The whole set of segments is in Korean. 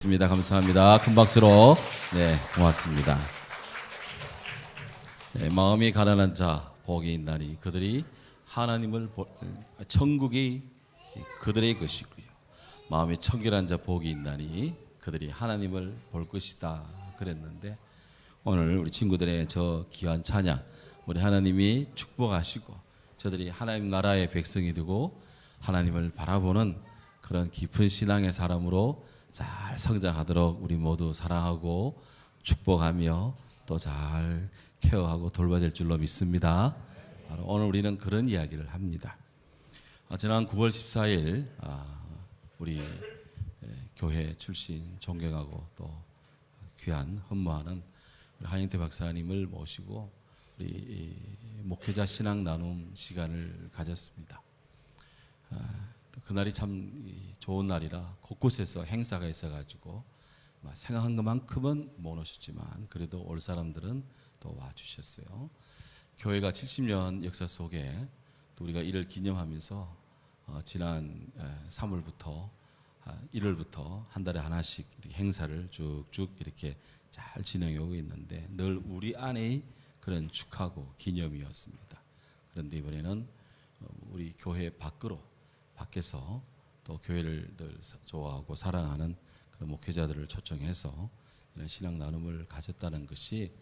감사합니다. 큰 박수로. 네, 고맙습니다. 네, 마음이 가난한 자 복이 있나니 그들이 하나님을 천국이 그들의 것이고요. 마음이 청결한 자 복이 있나니 그들이 하나님을 볼 것이다 그랬는데, 오늘 우리 친구들의 저 귀한 찬양, 우리 하나님이 축복하시고 저들이 하나님 나라의 백성이 되고 하나님을 바라보는 그런 깊은 신앙의 사람으로 잘 성장하도록 우리 모두 사랑하고 축복하며 또 잘 케어하고 돌봐야 될 줄로 믿습니다. 오늘 우리는 그런 이야기를 합니다. 지난 9월 14일 우리 교회 출신 존경하고 또 귀한 헌무하는 우리 한영태 박사님을 모시고 우리 목회자 신앙 나눔 시간을 가졌습니다. 그날이 참 좋은 날이라 곳곳에서 행사가 있어가지고 생각한 것만큼은 못 오셨지만 그래도 올 사람들은 또 와주셨어요. 교회가 70년 역사 속에 또 우리가 이를 기념하면서 지난 3월부터 1월부터 한 달에 하나씩 행사를 쭉쭉 이렇게 잘 진행해 오고 있는데 늘 우리 안의 그런 축하고 기념이었습니다. 그런데 이번에는 우리 교회 밖에서 또 교회를 늘 좋아하고 사랑하는 그런 목회자들을 초청해서 이런 신앙 나눔을 가졌다는 것이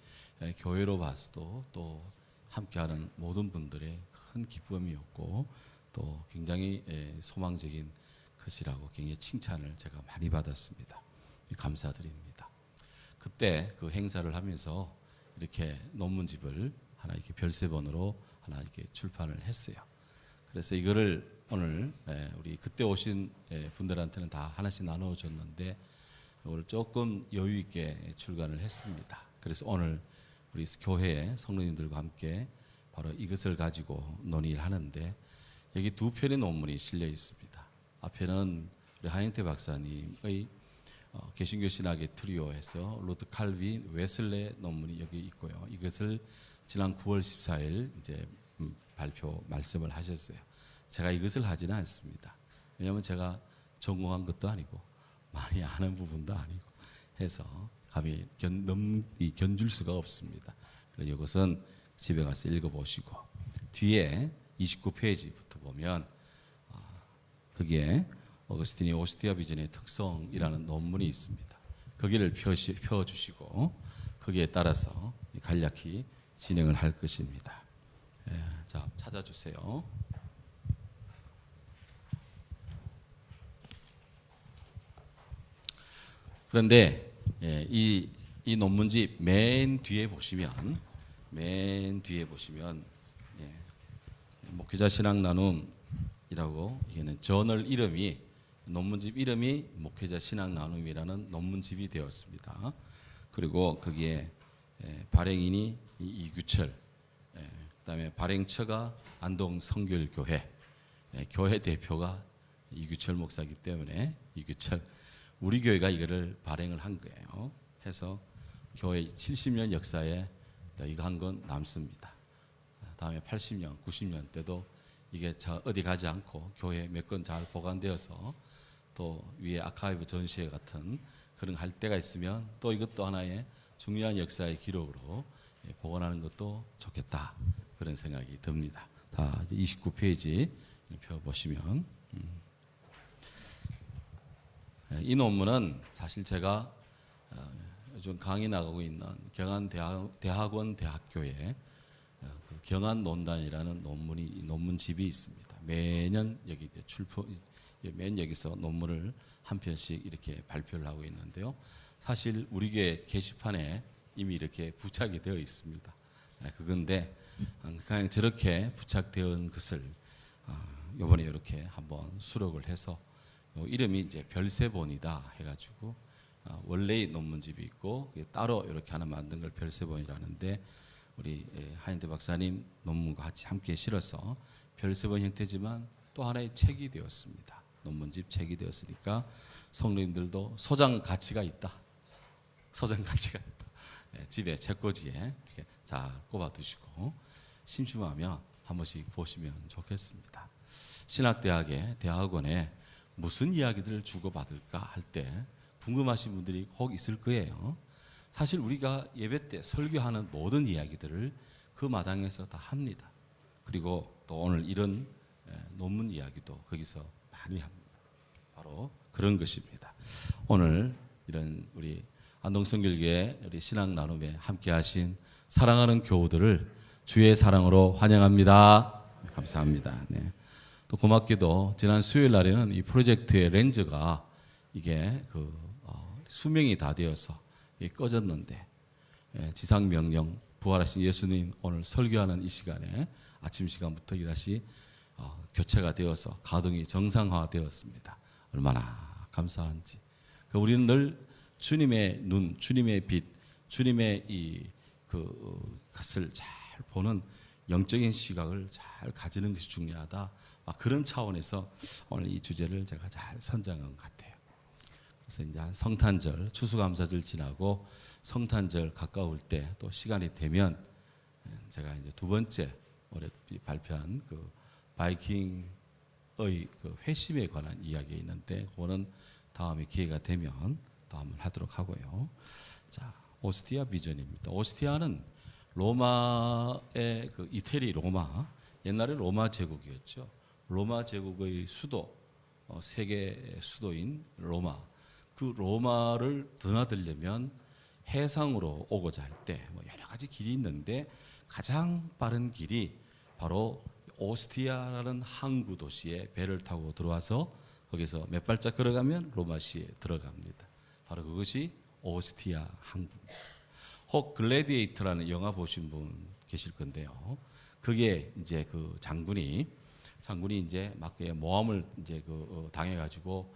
교회로 봐서도 또 함께하는 모든 분들의 큰 기쁨이었고 또 굉장히 소망적인 것이라고 굉장히 칭찬을 제가 많이 받았습니다. 감사드립니다. 그때 그 행사를 하면서 이렇게 논문집을 하나 이렇게 별세본으로 하나 이렇게 출판을 했어요. 그래서 이거를 오늘 우리 그때 오신 분들한테는 다 하나씩 나눠줬는데 오늘 조금 여유 있게 출간을 했습니다. 그래서 오늘 우리 교회 성도님들과 함께 바로 이것을 가지고 논의를 하는데, 여기 두 편의 논문이 실려 있습니다. 앞에는 우리 한영태 박사님의 개신교 신학의 트리오에서 로드 칼빈 웨슬레 논문이 여기 있고요. 이것을 지난 9월 14일 이제 발표 말씀을 하셨어요. 제가 이것을 하지는 않습니다. 왜냐하면 제가 전공한 것도 아니고 많이 아는 부분도 아니고 해서 감히 견줄 수가 없습니다. 그래서 이것은 집에 가서 읽어보시고 뒤에 29페이지부터 보면 거기에 어거스틴이 오스티아 비전의 특성이라는 논문이 있습니다. 거기를 펴주시고 거기에 따라서 간략히 진행을 할 것입니다. 자, 찾아주세요. 그런데 이 논문집 맨 뒤에 보시면 목회자 신앙 나눔이라고, 이게는 저널 이름이, 논문집 이름이 목회자 신앙 나눔이라는 논문집이 되었습니다. 그리고 거기에 발행인이 이규철, 그다음에 발행처가 안동 성결교회, 교회 대표가 이규철 목사이기 때문에 이규철, 우리 교회가 이거를 발행을 한 거예요. 해서 교회 70년 역사에 이거 한 건 남습니다. 다음에 80년, 90년 때도 이게 어디 가지 않고 교회에 몇 건 잘 보관되어서 또 위에 아카이브 전시회 같은 그런 할 때가 있으면 또 이것도 하나의 중요한 역사의 기록으로 보관하는 것도 좋겠다, 그런 생각이 듭니다. 다 29페이지 펴보시면 이 논문은 사실 제가 요즘 강의 나가고 있는 경안대학원 대학교에 그 경안논단이라는 논문집이 있습니다. 매년 여기 맨 여기서 논문을 한 편씩 이렇게 발표를 하고 있는데요. 사실 우리 교회 게시판에 이미 이렇게 부착이 되어 있습니다. 그건데 그냥 저렇게 부착되어 있는 것을 이번에 이렇게 한번 수록을 해서 이름이 이제 별세본이다 해가지고 원래의 논문집이 있고 따로 이렇게 하나 만든 걸 별세본이라는데, 우리 한영태 박사님 논문과 같이 함께 실어서 별세본 형태지만 또 하나의 책이 되었습니다. 논문집 책이 되었으니까 성도님들도 소장 가치가 있다. 집에 책꽂이에 이렇게 잘 꼽아두시고 심심하면 한 번씩 보시면 좋겠습니다. 신학대학의 대학원에 무슨 이야기들을 주고받을까 할 때 궁금하신 분들이 혹 있을 거예요. 사실 우리가 예배 때 설교하는 모든 이야기들을 그 마당에서 다 합니다. 그리고 또 오늘 이런 논문 이야기도 거기서 많이 합니다. 바로 그런 것입니다. 오늘 이런 우리 안동성결교회 우리 신앙 나눔에 함께하신 사랑하는 교우들을 주의 사랑으로 환영합니다. 감사합니다. 네. 또 고맙게도 지난 수요일 날에는 이 프로젝트의 렌즈가 이게 수명이 다 되어서 꺼졌는데 지상 명령 부활하신 예수님 오늘 설교하는 이 시간에 아침 시간부터 다시 교체가 되어서 가동이 정상화되었습니다. 얼마나 감사한지. 우리는 늘 주님의 눈, 주님의 빛, 주님의 것을 잘 보는 영적인 시각을 잘 가지는 것이 중요하다. 그런 차원에서 오늘 이 주제를 제가 잘 선정한 것 같아요. 그래서 이제 성탄절, 추수감사절 지나고 성탄절 가까울 때 또 시간이 되면 제가 이제 두 번째 올해 발표한 그 바이킹의 그 회심에 관한 이야기가 있는데 그거는 다음에 기회가 되면 또 한번 하도록 하고요. 자, 오스티아 비전입니다. 오스티아는 로마의 그 이태리 로마, 옛날에 로마 제국이었죠. 로마 제국의 수도, 세계 수도인 로마. 그 로마를 드나들려면 해상으로 오고자 할 때 여러 가지 길이 있는데 가장 빠른 길이 바로 오스티아라는 항구 도시에 배를 타고 들어와서 거기서 몇 발짝 걸어가면 로마시에 들어갑니다. 바로 그것이 오스티아 항구입니다. 혹 글래디에이터라는 영화 보신 분 계실 건데요. 그게 이제 그 장군이 이제 막 모함을 이제 당해가지고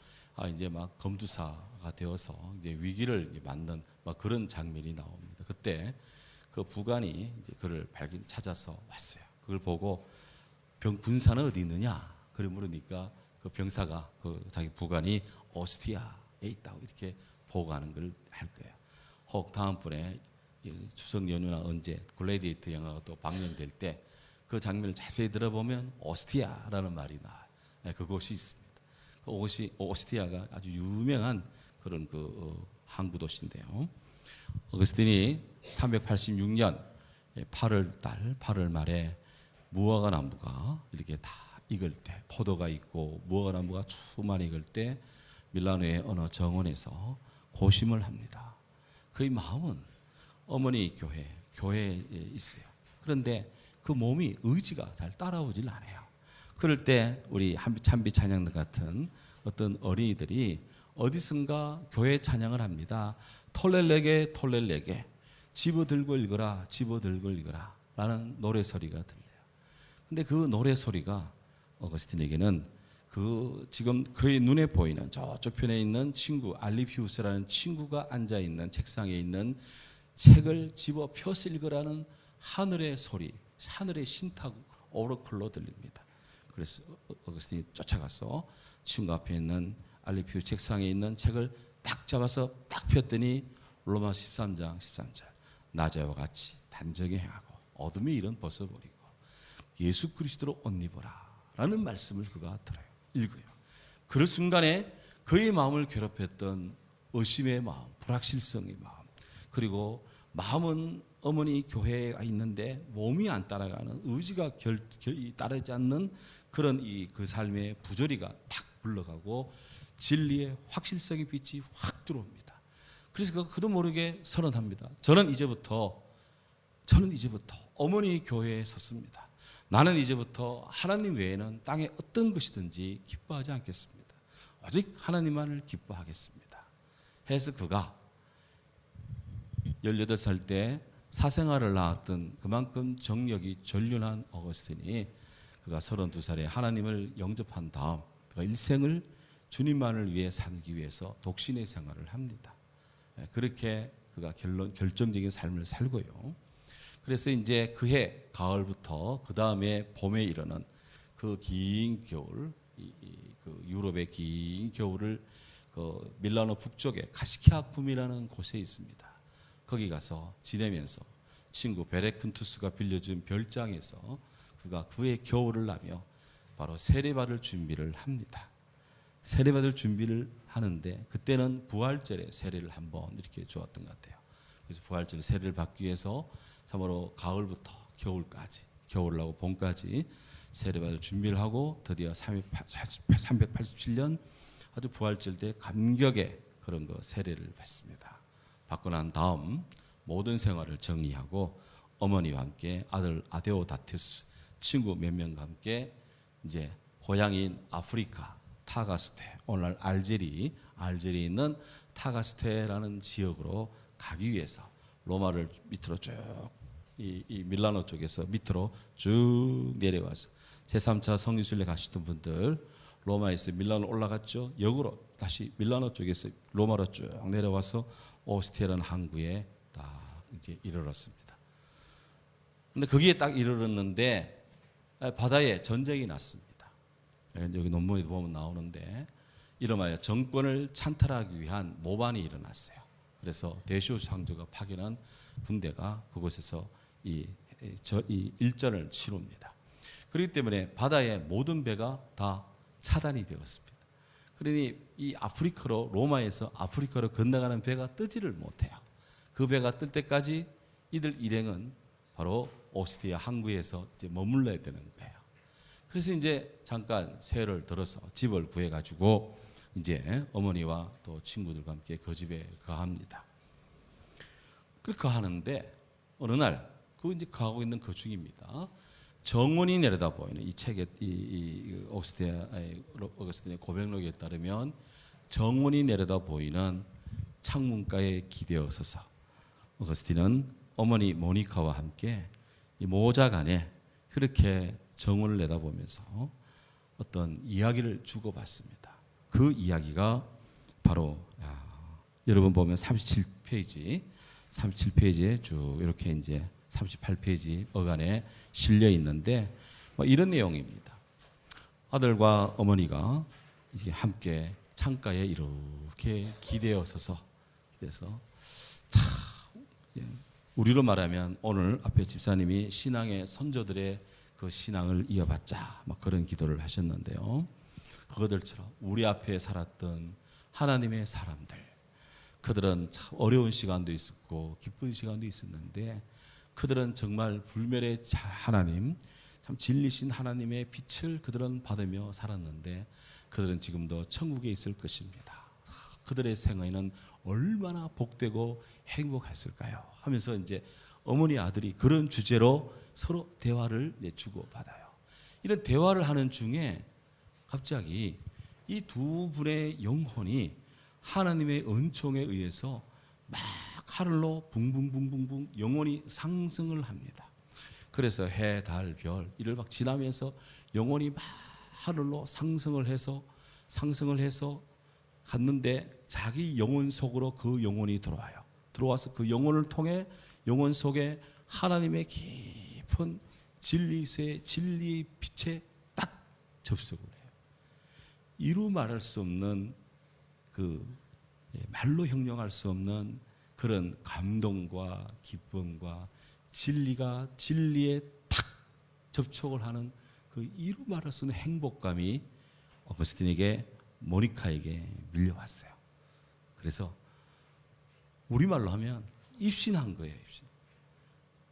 이제 막 검투사가 되어서 이제 위기를 맞는 막 그런 장면이 나옵니다. 그때 그 부관이 이제 그를 찾아서 왔어요. 그걸 보고 군사는 어디 있느냐? 그래 물으니까 그 병사가 자기 부관이 오스티아에 있다고 이렇게 보고하는 걸 할 거예요. 혹 다음번에 추석 연휴나 언제 글래디에이터 영화가 또 방영될 때 그 장면을 자세히 들어보면 오스티아라는 말이 나와요. 그곳이 있습니다. 그곳이 오스티아가 아주 유명한 그런 항구 도시인데요. 어거스틴이 386년 8월 말에 무화과 나무가 이렇게 다 익을 때, 포도가 있고 무화과 나무가 수많이 익을 때 밀라노의 어느 정원에서 고심을 합니다. 그의 마음은 어머니 교회에 있어요. 그런데 그 몸이 의지가 잘 따라오질 않아요. 그럴 때 우리 찬비 찬양 같은 어떤 어린이들이 어디선가 교회 찬양을 합니다. 톨렐레게 톨렐레게 집어들고 읽어라 집어들고 읽어라 라는 노래 소리가 들려요. 근데 그 노래 소리가 어거스틴에게는 지금 그의 눈에 보이는 저쪽 편에 있는 친구 알리피우스라는 친구가 앉아 있는 책상에 있는 책을 집어 펴서 읽으라는 하늘의 소리, 하늘의 신탁 오로클로 들립니다. 그래서 어거스틴이 쫓아가서 친구 앞에 있는 알리피우스 책상에 있는 책을 딱 잡아서 딱 폈더니 로마 13장 13절 낮에와 같이 단정히 행하고 어둠의 일은 벗어버리고 예수 그리스도로 옷 입어라 라는 말씀을 그가 들어요. 읽어요. 그 순간에 그의 마음을 괴롭혔던 의심의 마음, 불확실성의 마음, 그리고 마음은 어머니 교회에 있는데 몸이 안 따라가는, 의지가 따르지 않는 그런 그 삶의 부조리가 탁 불러가고 진리의 확실성의 빛이 확 들어옵니다. 그래서 그도 모르게 선언합니다. 저는 이제부터 어머니 교회에 섰습니다. 나는 이제부터 하나님 외에는 땅에 어떤 것이든지 기뻐하지 않겠습니다. 오직 하나님만을 기뻐하겠습니다. 해서 그가 18살 때 사생활을 낳았던 그만큼 정력이 전륜한 어거스틴이 그가 32살에 하나님을 영접한 다음 그가 일생을 주님만을 위해 살기 위해서 독신의 생활을 합니다. 그렇게 그가 결정적인 삶을 살고요. 그래서 이제 그해 가을부터 그 다음에 봄에 이르는 그 긴 겨울, 그 유럽의 긴 겨울을 그 밀라노 북쪽에 카시키아쿰이라는 곳에 있습니다. 거기 가서 지내면서 친구 베레쿤투스가 빌려준 별장에서 그가 그의 겨울을 나며 바로 세례받을 준비를 합니다. 세례받을 준비를 하는데 그때는 부활절에 세례를 한번 이렇게 주었던 것 같아요. 그래서 부활절 세례를 받기 위해서 참으로 가을부터 겨울까지, 겨울하고 봄까지 세례받을 준비를 하고 드디어 387년 아주 부활절 때 감격의 그런 거 세례를 받습니다. 받고 난 다음 모든 생활을 정리하고 어머니와 함께 아들 아데오다티우스 친구 몇 명과 함께 이제 고향인 아프리카 타가스테, 오늘날 알제리에 있는 타가스테라는 지역으로 가기 위해서 로마를 밑으로 쭉 이 밀라노 쪽에서 밑으로 쭉 내려와서 제3차 성지순례 가시던 분들 로마에서 밀라노 올라갔죠. 역으로 다시 밀라노 쪽에서 로마로 쭉 내려와서 오스티아라는 항구에 딱 이제 이르렀습니다. 근데 거기에 딱 이르렀는데 바다에 전쟁이 났습니다. 여기 논문에도 보면 나오는데 이름하여 정권을 찬탈하기 위한 모반이 일어났어요. 그래서 데시우스 황제가 파견한 군대가 그곳에서 이 일전을 치릅니다. 그렇기 때문에 바다의 모든 배가 다 차단이 되었습니다. 그러니 이 아프리카로 로마에서 아프리카로 건너가는 배가 뜨지를 못해요. 그 배가 뜰 때까지 이들 일행은 바로 오스티아 항구에서 이제 머물러야 되는 거예요. 그래서 이제 잠깐 세를 들어서 집을 구해 가지고 이제 어머니와 또 친구들과 함께 그 집에 거합니다. 그렇게 하는데 어느 날 그 이제 거하고 있는 그 중입니다. 정원이 내려다 보이는 이 책에 이 어거스틴의 고백록에 따르면 정원이 내려다 보이는 창문가에 기대어 서서 어거스틴은 어머니 모니카와 함께 이 모자간에 그렇게 정원을 내다보면서 어떤 이야기를 주고받습니다. 그 이야기가 바로 여러분 보면 37페이지에 쭉 이렇게 이제 38페이지 어간에 실려 있는데 이런 내용입니다. 아들과 어머니가 이제 함께 창가에 이렇게 기대어 서서 참 우리로 말하면 오늘 앞에 집사님이 신앙의 선조들의 그 신앙을 이어받자 그런 기도를 하셨는데요. 그것들처럼 우리 앞에 살았던 하나님의 사람들, 그들은 참 어려운 시간도 있었고 기쁜 시간도 있었는데 그들은 정말 불멸의 하나님, 참 진리신 하나님의 빛을 그들은 받으며 살았는데 그들은 지금도 천국에 있을 것입니다. 그들의 생애는 얼마나 복되고 행복했을까요? 하면서 이제 어머니 아들이 그런 주제로 서로 대화를 주고받아요. 이런 대화를 하는 중에 갑자기 이 두 분의 영혼이 하나님의 은총에 의해서 막 하늘로 붕붕붕붕붕 영혼이 상승을 합니다. 그래서 해, 달, 별 이를 막 지나면서 영혼이 막 하늘로 상승을 해서 갔는데 자기 영혼 속으로 그 영혼이 들어와요. 들어와서 그 영혼을 통해 영혼 속에 하나님의 깊은 진리의 빛에 딱 접속을 해요. 이루 말할 수 없는 그 말로 형용할 수 없는 그런 감동과 기쁨과 진리에 탁 접촉을 하는 그 이루 말할 수 없는 행복감이 어거스틴에게 모니카에게 밀려왔어요. 그래서 우리말로 하면 입신한 거예요. 입신.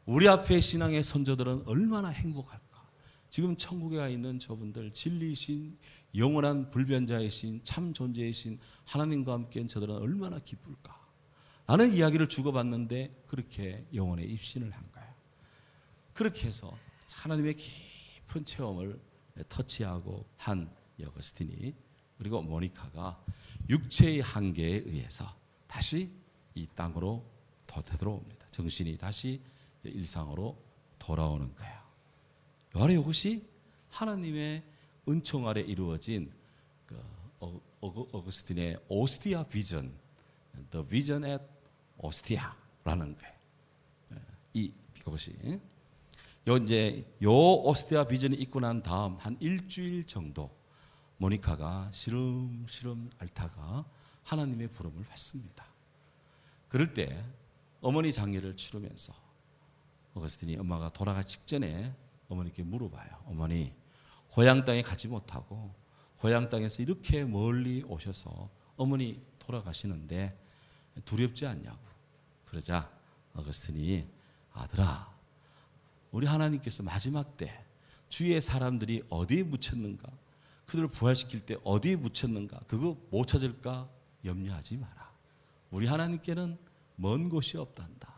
우리 앞에 신앙의 선조들은 얼마나 행복할까. 지금 천국에 가 있는 저분들 진리신 영원한 불변자이신 참 존재이신 하나님과 함께한 저들은 얼마나 기쁠까. 라는 이야기를 주고받는데 그렇게 영혼에 입신을 한 거예요. 그렇게 해서 하나님의 깊은 체험을 터치하고 한 어거스틴이 그리고 모니카가 육체의 한계에 의해서 다시 이 땅으로 되돌아옵니다. 정신이 다시 일상으로 돌아오는 거예요. 바로 이것이 하나님의 은총 아래 이루어진 그 어거스틴의 오스티아 비전, The Vision at 오스티아라는 거예요. 이것이 이제 요 오스티아 비전이 있고 난 다음 한 일주일 정도 모니카가 시름시름 앓다가 하나님의 부름을 받습니다. 그럴 때 어머니 장례를 치르면서 어거스틴이 엄마가 돌아가기 직전에 어머니께 물어봐요. 어머니, 고향 땅에 가지 못하고 고향 땅에서 이렇게 멀리 오셔서 어머니 돌아가시는데 두렵지 않냐고. 그러자 어거스틴이 아들아, 우리 하나님께서 마지막 때 주위의 사람들이 어디에 묻혔는가, 그들을 부활시킬 때 어디에 묻혔는가, 그거 못 찾을까 염려하지 마라. 우리 하나님께는 먼 곳이 없단다.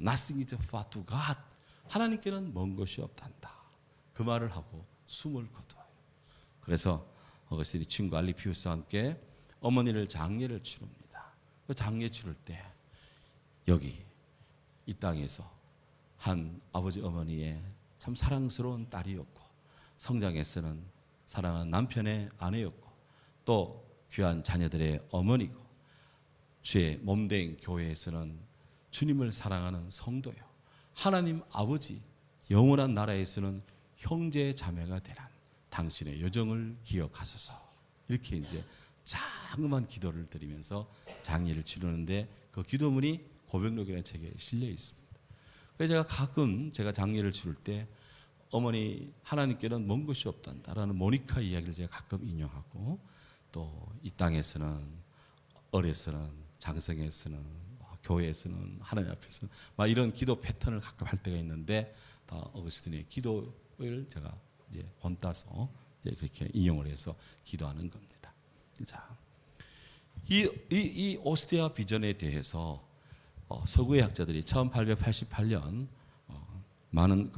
Nothing is far to God. 하나님께는 먼 곳이 없단다. 그 말을 하고 숨을 거둬요. 그래서 어거스틴이 친구 알리피우스와 함께 어머니를 장례를 치릅니다. 그 장례 치를 때 여기 이 땅에서 한 아버지 어머니의 참 사랑스러운 딸이었고, 성장에서는 사랑하는 남편의 아내였고, 또 귀한 자녀들의 어머니고, 주의 몸된 교회에서는 주님을 사랑하는 성도요, 하나님 아버지 영원한 나라에서는 형제 자매가 되란 당신의 여정을 기억하소서. 이렇게 이제 자그마한 기도를 드리면서 장례를 치르는데 그 기도문이 고백록이라는 책에 실려 있습니다. 그래서 제가 가끔 제가 장례를 치를 때 어머니 하나님께는 먼 곳이 없단다라는 모니카 이야기를 제가 가끔 인용하고, 또 이 땅에서는, 어려서는, 장성에서는, 교회에서는, 하나님 앞에서는 막 이런 기도 패턴을 가끔 할 때가 있는데, 다 어거스틴의 기도를 제가 이제 본따서 이제 그렇게 인용을 해서 기도하는 겁니다. 자, 이 오스티아 비전에 대해서 서구의 학자들이 1888년 많은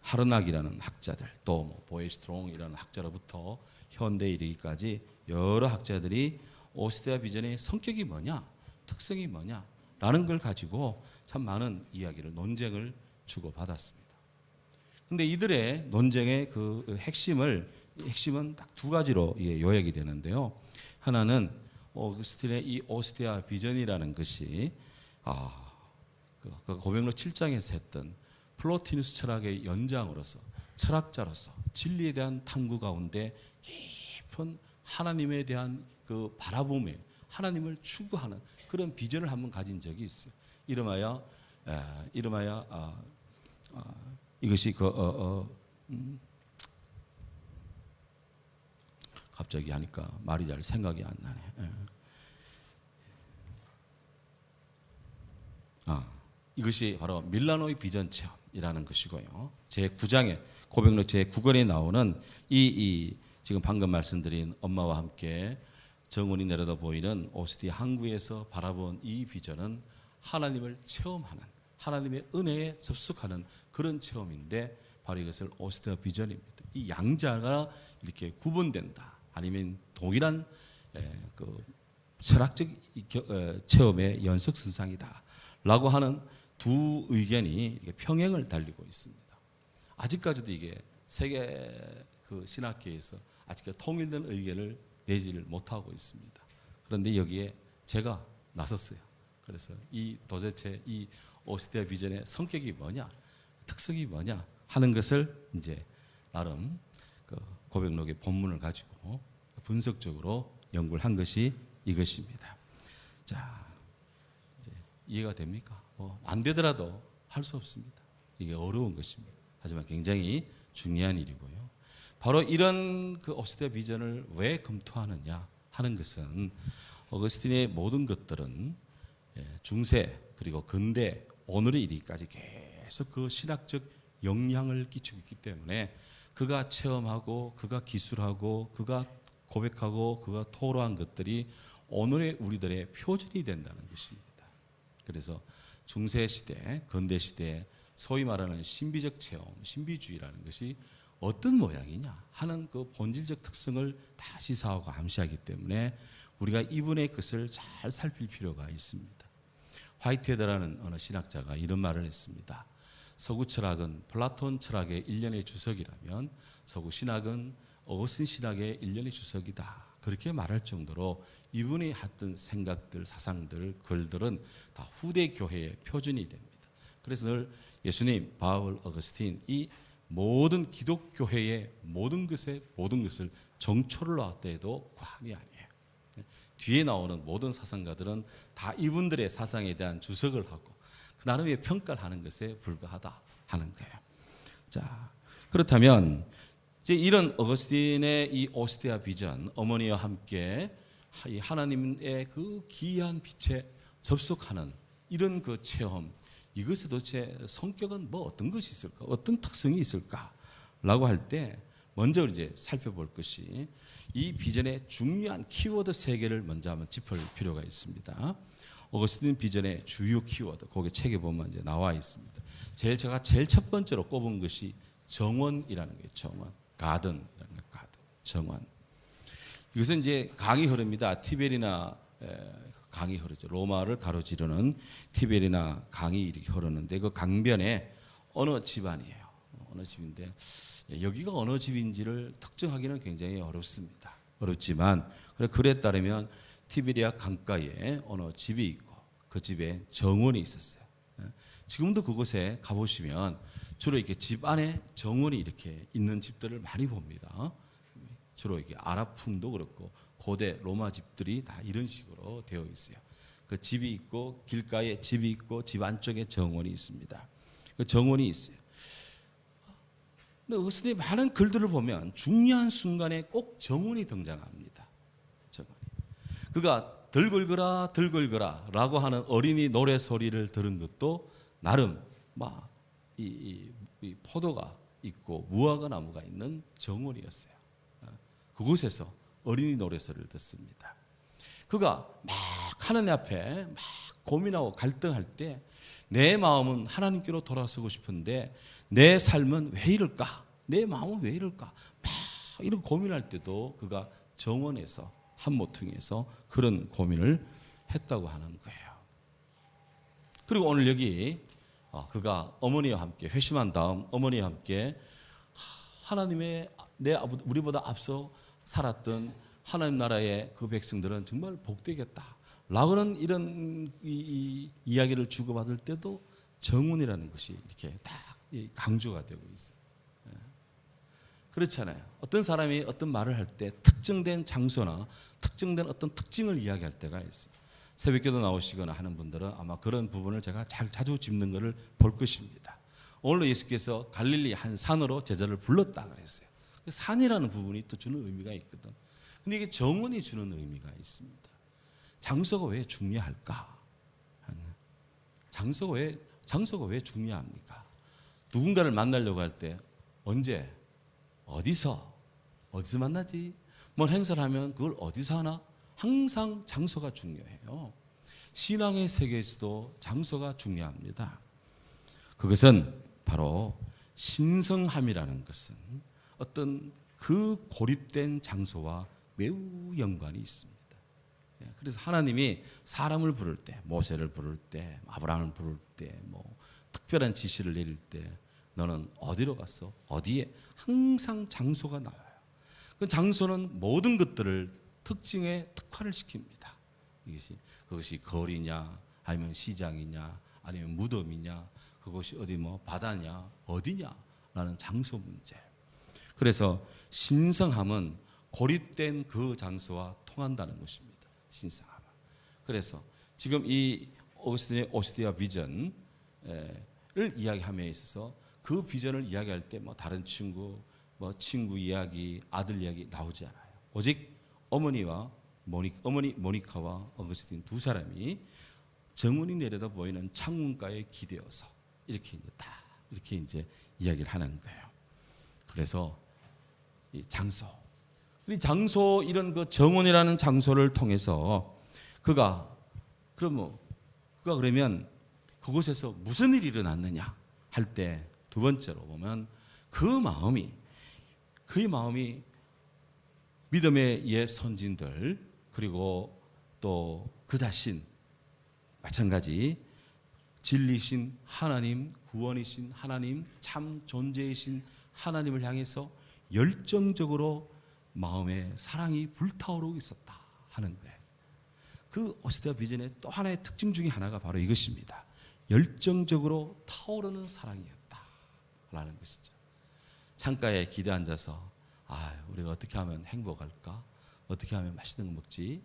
하르낙이라는 학자들, 또 보에스트롱이라는 학자로부터 현대에 이르기까지 여러 학자들이 오스티아 비전의 성격이 뭐냐, 특성이 뭐냐라는 걸 가지고 참 많은 이야기를, 논쟁을 주고받았습니다. 그런데 이들의 논쟁의 그 핵심은 딱 두 가지로 요약이 되는데요. 하나는 어거스틴의 이 오스티아 비전이라는 것이 그 고백록 7장에서 했던 플로티누스 철학의 연장으로서, 철학자로서 진리에 대한 탐구 가운데 깊은 하나님에 대한 그 바라봄에 하나님을 추구하는 그런 비전을 한번 가진 적이 있어요. 이름하여 이것이 갑자기 하니까 말이 잘 생각이 안 나네. 이것이 바로 밀라노의 비전 체험이라는 것이고요. 제 9장에 고백록 제 9권에 나오는 이 지금 방금 말씀드린 엄마와 함께 정원이 내려다 보이는 오스티아 항구에서 바라본 이 비전은 하나님을 체험하는, 하나님의 은혜에 접속하는 그런 체험인데, 바로 이것을 오스티아 비전입니다. 이 양자가 이렇게 구분된다, 아니면 동일한 그 철학적 체험의 연속선상이다라고 하는 두 의견이 평행을 달리고 있습니다. 아직까지도 이게 세계 그 신학계에서 아직 통일된 의견을 내지를 못하고 있습니다. 그런데 여기에 제가 나섰어요. 그래서 도대체 이 오스티아 비전의 성격이 뭐냐, 특성이 뭐냐 하는 것을 이제 나름 그 고백록의 본문을 가지고 분석적으로 연구를 한 것이 이것입니다. 자, 이제 이해가 됩니까? 안 되더라도 할 수 없습니다. 이게 어려운 것입니다. 하지만 굉장히 중요한 일이고요. 바로 이런 그 오스티아 비전을 왜 검토하느냐 하는 것은, 어거스틴의 모든 것들은 중세 그리고 근대 오늘의 이르기까지 계속 그 신학적 영향을 끼치고 있기 때문에, 그가 체험하고 그가 기술하고 그가 고백하고 그가 토로한 것들이 오늘의 우리들의 표준이 된다는 것입니다. 그래서 중세 시대, 근대 시대 소위 말하는 신비적 체험, 신비주의라는 것이 어떤 모양이냐 하는 그 본질적 특성을 다 시사하고 암시하기 때문에 우리가 이분의 것을 잘 살필 필요가 있습니다. 화이트헤드라는 어느 신학자가 이런 말을 했습니다. 서구 철학은 플라톤 철학의 일련의 주석이라면 서구 신학은 어거스틴 신학의 일련의 주석이다. 그렇게 말할 정도로 이분이 했던 생각들, 사상들, 글들은 다 후대 교회의 표준이 됩니다. 그래서 늘 예수님, 바울, 어거스틴 이 모든 기독교회의 모든 것을 정초를 놨다 해도 과언이 아니에요. 뒤에 나오는 모든 사상가들은 다 이분들의 사상에 대한 주석을 하고 그 나름의 평가를 하는 것에 불과하다 하는 거예요. 자, 그렇다면 이제 이런 어거스틴의 이 오스티아 비전, 어머니와 함께 이 하나님의 그 기이한 빛에 접속하는 이런 그 체험, 이것의 도대체 성격은 뭐 어떤 것이 있을까? 어떤 특성이 있을까라고 할 때 먼저 이제 살펴볼 것이 이 비전의 중요한 키워드 세 개를 먼저 한번 짚을 필요가 있습니다. 어거스틴 비전의 주요 키워드, 거기 책에 보면 이제 나와 있습니다. 제가 제일 첫 번째로 꼽은 것이 정원이라는 거예요. 정원, 가든이라는 거예요. 가든, 정원. 이것은 이제 강이 흐릅니다. 티베리나 강이 흐르죠. 로마를 가로지르는 티베리나 강이 이렇게 흐르는데 그 강변에 어느 집안이에요. 어느 집인데 여기가 어느 집인지를 특정하기는 굉장히 어렵습니다. 어렵지만 글에 따르면 티베리아 강가에 어느 집이 있고 그 집에 정원이 있었어요. 지금도 그곳에 가보시면 주로 이렇게 집 안에 정원이 이렇게 있는 집들을 많이 봅니다. 주로 이게 아랍풍도 그렇고 고대 로마 집들이 다 이런 식으로 되어 있어요. 그 집이 있고 길가에 집이 있고 집 안쪽에 정원이 있습니다. 그 정원이 있어요. 근데 어거스틴의 많은 글들을 보면 중요한 순간에 꼭 정원이 등장합니다. 정원이. 그가 들글거라 들글거라라고 하는 어린이 노래 소리를 들은 것도 나름 이 포도가 있고 무화과 나무가 있는 정원이었어요. 그곳에서 어린이 노래소리를 듣습니다. 그가 막 하나님 앞에 막 고민하고 갈등할 때 내 마음은 하나님께로 돌아서고 싶은데 내 삶은 왜 이럴까? 내 마음은 왜 이럴까? 막 이런 고민할 때도 그가 정원에서 한 모퉁이에서 그런 고민을 했다고 하는 거예요. 그리고 오늘 여기 그가 어머니와 함께 회심한 다음 어머니와 함께 하나님의 우리보다 앞서 살았던 하나님 나라의 그 백성들은 정말 복되겠다. 라고는 이런 이야기를 주고받을 때도 정운이라는 것이 이렇게 딱 강조가 되고 있어요. 그렇잖아요. 어떤 사람이 어떤 말을 할 때 특정된 장소나 특정된 어떤 특징을 이야기할 때가 있어요. 새벽기도 나오시거나 하는 분들은 아마 그런 부분을 제가 자주 짚는 것을 볼 것입니다. 오늘 예수께서 갈릴리 한 산으로 제자를 불렀다 그랬어요. 산이라는 부분이 또 주는 의미가 있거든. 근데 이게 정원이 주는 의미가 있습니다. 장소가 왜 중요할까? 장소가 왜 중요합니까? 누군가를 만나려고 할 때 언제, 어디서 만나지? 뭘 행사를 하면 그걸 어디서 하나? 항상 장소가 중요해요. 신앙의 세계에서도 장소가 중요합니다. 그것은 바로 신성함이라는 것은 어떤 그 고립된 장소와 매우 연관이 있습니다. 그래서 하나님이 사람을 부를 때, 모세를 부를 때, 아브라함을 부를 때, 특별한 지시를 내릴 때 너는 어디로 갔어? 어디에? 항상 장소가 나와요. 그 장소는 모든 것들을 특징에 특화를 시킵니다. 그것이 거리냐, 아니면 시장이냐, 아니면 무덤이냐, 그것이 어디 바다냐, 어디냐라는 장소 문제. 그래서 신성함은 고립된 그 장소와 통한다는 것입니다. 신성함은. 그래서 지금 이 어거스틴의 오시디아 비전을 이야기함에 있어서 그 비전을 이야기할 때 다른 친구, 친구 이야기, 아들 이야기 나오지 않아요. 오직 어머니 모니카와 어거스틴 두 사람이 정원이 내려다 보이는 창문가에 기대어서 이렇게 이제 이야기를 하는 거예요. 그래서 이 장소 이런 그 정원이라는 장소를 통해서 그가 그러면 그곳에서 무슨 일이 일어났느냐 할 때 두 번째로 보면 그의 마음이 믿음의 옛 선진들 그리고 또 그 자신 마찬가지 진리신 하나님, 구원이신 하나님, 참 존재이신 하나님을 향해서 열정적으로 마음에 사랑이 불타오르고 있었다 하는 거예요. 그 오시디아 비전의 또 하나의 특징 중에 하나가 바로 이것입니다. 열정적으로 타오르는 사랑이었다라는 것이죠. 창가에 기대 앉아서 우리가 어떻게 하면 행복할까? 어떻게 하면 맛있는 거 먹지?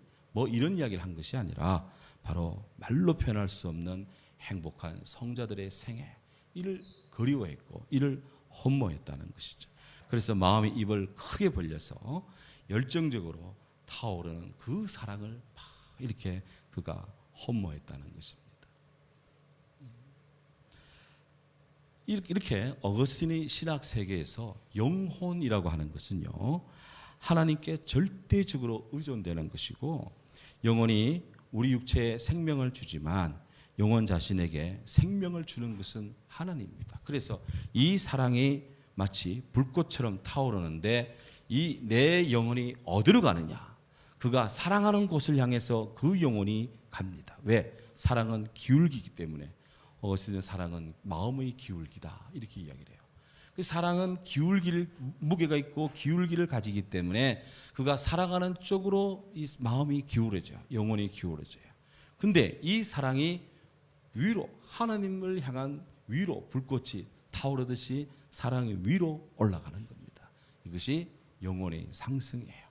이런 이야기를 한 것이 아니라 바로 말로 표현할 수 없는 행복한 성자들의 생애, 이를 그리워했고 이를 헌모했다는 것이죠. 그래서 마음의 입을 크게 벌려서 열정적으로 타오르는 그 사랑을 막 이렇게 그가 헌모했다는 것입니다. 이렇게 어거스틴의 신학 세계에서 영혼이라고 하는 것은요, 하나님께 절대적으로 의존되는 것이고, 영혼이 우리 육체에 생명을 주지만 영혼 자신에게 생명을 주는 것은 하나님입니다. 그래서 이 사랑이 마치 불꽃처럼 타오르는데, 이 내 영혼이 어디로 가느냐? 그가 사랑하는 곳을 향해서 그 영혼이 갑니다. 왜? 사랑은 기울기이기 때문에. 어거스틴은 사랑은 마음의 기울기다, 이렇게 이야기를 해요. 그 사랑은 기울기를, 무게가 있고 기울기를 가지기 때문에 그가 사랑하는 쪽으로 이 마음이 기울어져요. 영혼이 기울어져요. 근데 이 사랑이 위로, 하나님을 향한 위로 불꽃이 타오르듯이 사랑이 위로 올라가는 겁니다. 이것이 영혼의 상승이에요.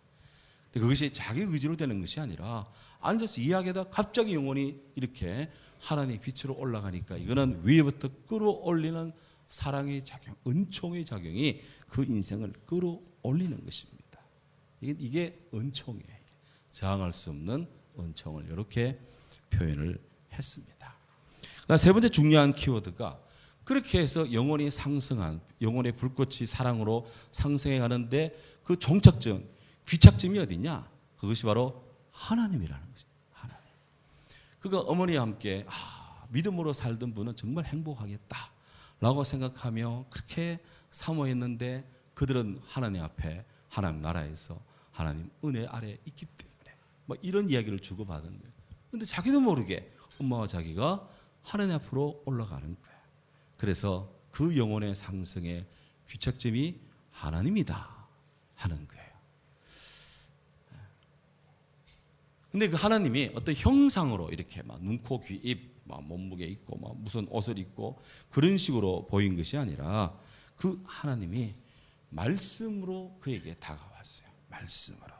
근데 그것이 자기 의지로 되는 것이 아니라 앉아서 이야기하다 갑자기 영혼이 이렇게 하나님의 빛으로 올라가니까 이거는 위에부터 끌어올리는 사랑의 작용, 은총의 작용이 그 인생을 끌어올리는 것입니다. 이게 은총이에요. 저항할 수 없는 은총을 이렇게 표현을 했습니다. 세 번째 중요한 키워드가, 그렇게 해서 영혼이 상승한, 영혼의 불꽃이 사랑으로 상승해 가는데 그 종착점, 귀착점이 어디냐? 그것이 바로 하나님이라는 것입니다. 하나님. 그가 어머니와 함께 믿음으로 살던 분은 정말 행복하겠다라고 생각하며 그렇게 사모했는데, 그들은 하나님 앞에, 하나님 나라에서 하나님 은혜 아래 있기 때문에 뭐 이런 이야기를 주고받은데, 근데 자기도 모르게 엄마와 자기가 하나님 앞으로 올라가는 거예요. 그래서 그 영혼의 상승의 귀착점이 하나님이다 하는 거예요. 근데 그 하나님이 어떤 형상으로 이렇게 막 눈, 코, 귀, 입, 막 몸무게 있고 막 무슨 옷을 입고 그런 식으로 보인 것이 아니라, 그 하나님이 말씀으로 그에게 다가왔어요. 말씀으로.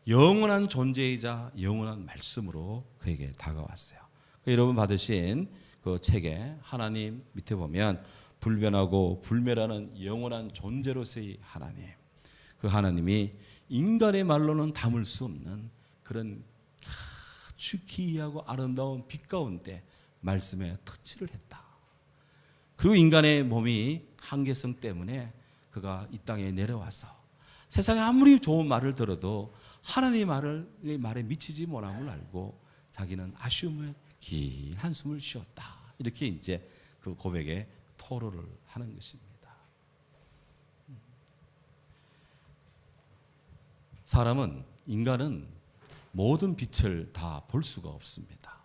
영원한 존재이자 영원한 말씀으로 그에게 다가왔어요. 여러분 받으신 그 책에 하나님 밑에 보면 불변하고 불멸하는 영원한 존재로서의 하나님, 그 하나님이 인간의 말로는 담을 수 없는 그런 아주 기이하고 아름다운 빛 가운데 말씀에 터치를 했다. 그리고 인간의 몸이 한계성 때문에 그가 이 땅에 내려와서 세상에 아무리 좋은 말을 들어도 하나님의 말에 미치지 못함을 알고 자기는 아쉬움에 긴 한숨을 쉬었다. 이렇게 이제 그 고백에 토로를 하는 것입니다. 인간은 모든 빛을 다 볼 수가 없습니다.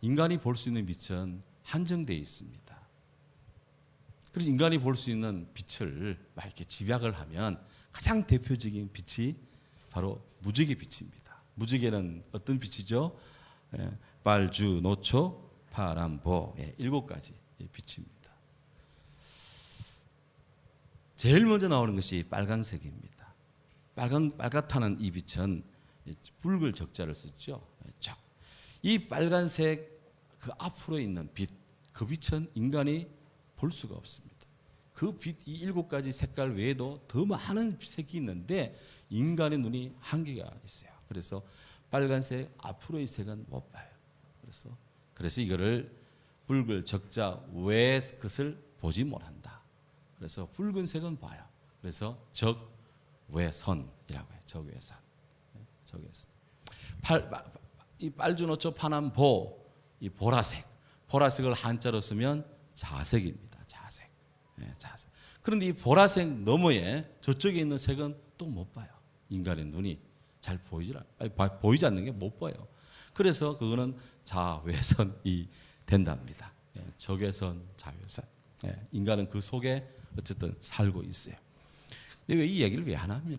인간이 볼 수 있는 빛은 한정되어 있습니다. 그래서 인간이 볼 수 있는 빛을 막 이렇게 집약을 하면 가장 대표적인 빛이 바로 무지개 빛입니다. 무지개는 어떤 빛이죠? 빨주, 노초, 파란, 보, 7가지 빛입니다. 제일 먼저 나오는 것이 빨간색입니다. 빨갛다는 이 빛은 붉을 적자를 썼죠. 이 빨간색 그 앞으로 있는 빛, 그 빛은 인간이 볼 수가 없습니다. 그 빛, 이 7가지 색깔 외에도 더 많은 색이 있는데 인간의 눈이 한계가 있어요. 그래서 빨간색 앞으로의 색은 못 봐요. 그래서 이거를 붉을 적자 외의 것을 보지 못한다. 그래서 붉은색은 봐요. 그래서 적외선이라고 해요. 적외선. 이 빨주노초 파란 보, 이 보라색. 보라색을 한자로 쓰면 자색입니다. 자색. 자색. 그런데 이 보라색 너머에 저쪽에 있는 색은 또 못 봐요. 인간의 눈이 잘 보이지 않는 게 못 봐요. 그래서 그거는 자외선이 된답니다. 적외선, 자외선. 인간은 그 속에 어쨌든 살고 있어요. 근데 왜 이 얘기를 왜 하냐면,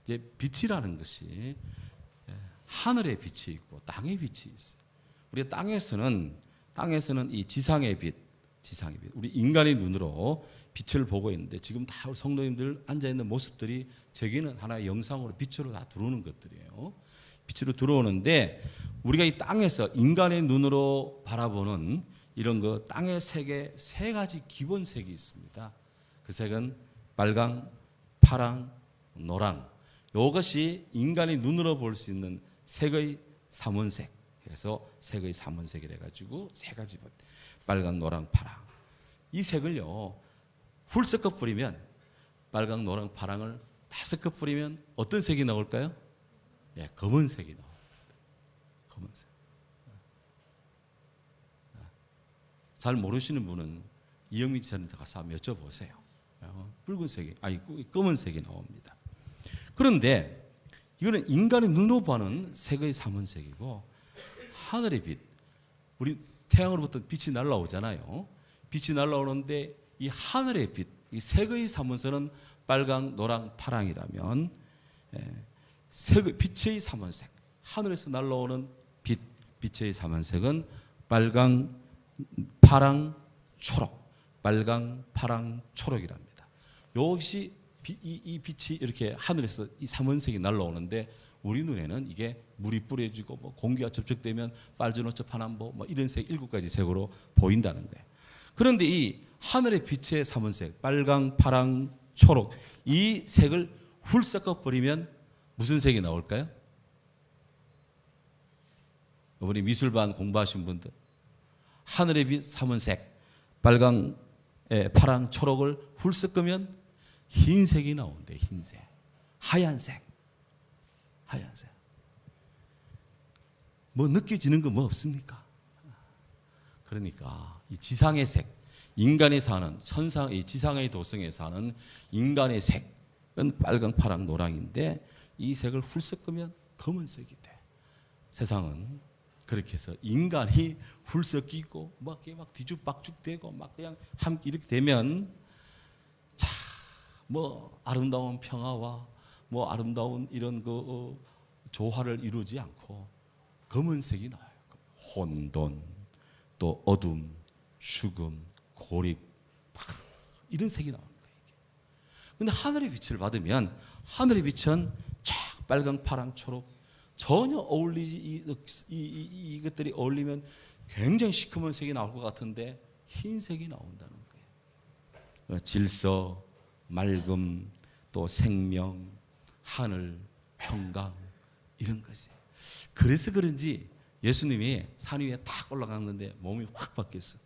이제 빛이라는 것이 하늘의 빛이 있고 땅의 빛이 있어요. 우리가 땅에서는 이 지상의 빛, 우리 인간의 눈으로 빛을 보고 있는데, 지금 다 성도님들 앉아 있는 모습들이 제게는 하나의 영상으로 빛으로 다 들어오는 것들이에요. 빛으로 들어오는데, 우리가 이 땅에서 인간의 눈으로 바라보는 이런 거 땅의 색에 3가지 기본 색이 있습니다. 그 색은 빨강, 파랑, 노랑. 이것이 인간이 눈으로 볼 수 있는 색의 삼원색. 그래서 색의 삼원색이라 가지고 세 가지 빨강, 노랑, 파랑. 이 색을요 훌 섞어 뿌리면 빨강, 노랑, 파랑을 다 섞어 뿌리면 어떤 색이 나올까요? 예, 검은색이 나옵니다. 검은색. 잘 모르시는 분은 이영민 지사님한테 가서 한번 여쭤보세요. 붉은색이 검은색이 나옵니다. 그런데 이거는 인간의 눈으로 보는 색의 삼원색이고 하늘의 빛, 우리 태양으로부터 빛이 날아오잖아요. 빛이 날아오는데 이 하늘의 빛, 이 색의 삼원색은 빨강, 노랑, 파랑이라면 빛의 삼원색, 하늘에서 날아오는 빛, 빛의 삼원색은 빨강, 파랑, 초록, 빨강, 파랑, 초록이랍니다. 이것이 이 빛이 이렇게 하늘에서 이 삼원색이 날아오는데 우리 눈에는 이게 물이 뿌려지고 뭐 공기가 접촉되면 빨주노초 파남보 뭐 이런 색 7가지 색으로 보인다는 거예요. 그런데 이 하늘의 빛의 삼원색 빨강, 파랑, 초록 이 색을 훌 섞어 버리면 무슨 색이 나올까요? 이번에 미술반 공부하신 분들 하늘의 빛 삼원색 빨강, 파랑, 초록을 훌 섞으면 흰색이 나온대. 흰색, 하얀색. 뭐 느껴지는 거 뭐 없습니까? 그러니까 이 지상의 색, 인간이 사는 이 지상의 도성에 사는 인간의 색은 빨강, 파랑, 노랑인데 이 색을 훌 섞으면 검은색이 돼. 세상은 그렇게 해서 인간이 훌 섞이고 막 뒤죽박죽되고 막 그냥 함께 이렇게 되면 뭐 아름다운 평화와 뭐 아름다운 이런 그 조화를 이루지 않고 검은색이 나와요. 혼돈, 또 어둠, 죽음, 고립, 이런 색이 나오는 거예요. 그런데 하늘의 빛을 받으면 하늘의 빛은 쫙 빨강, 파랑, 초록 전혀 어울리지 이것들이 어울리면 굉장히 시커먼 색이 나올 것 같은데 흰색이 나온다는 거예요. 질서, 맑음, 또 생명, 하늘, 평강 이런 것이. 그래서 그런지 예수님이 산 위에 탁 올라갔는데 몸이 확 바뀌었어.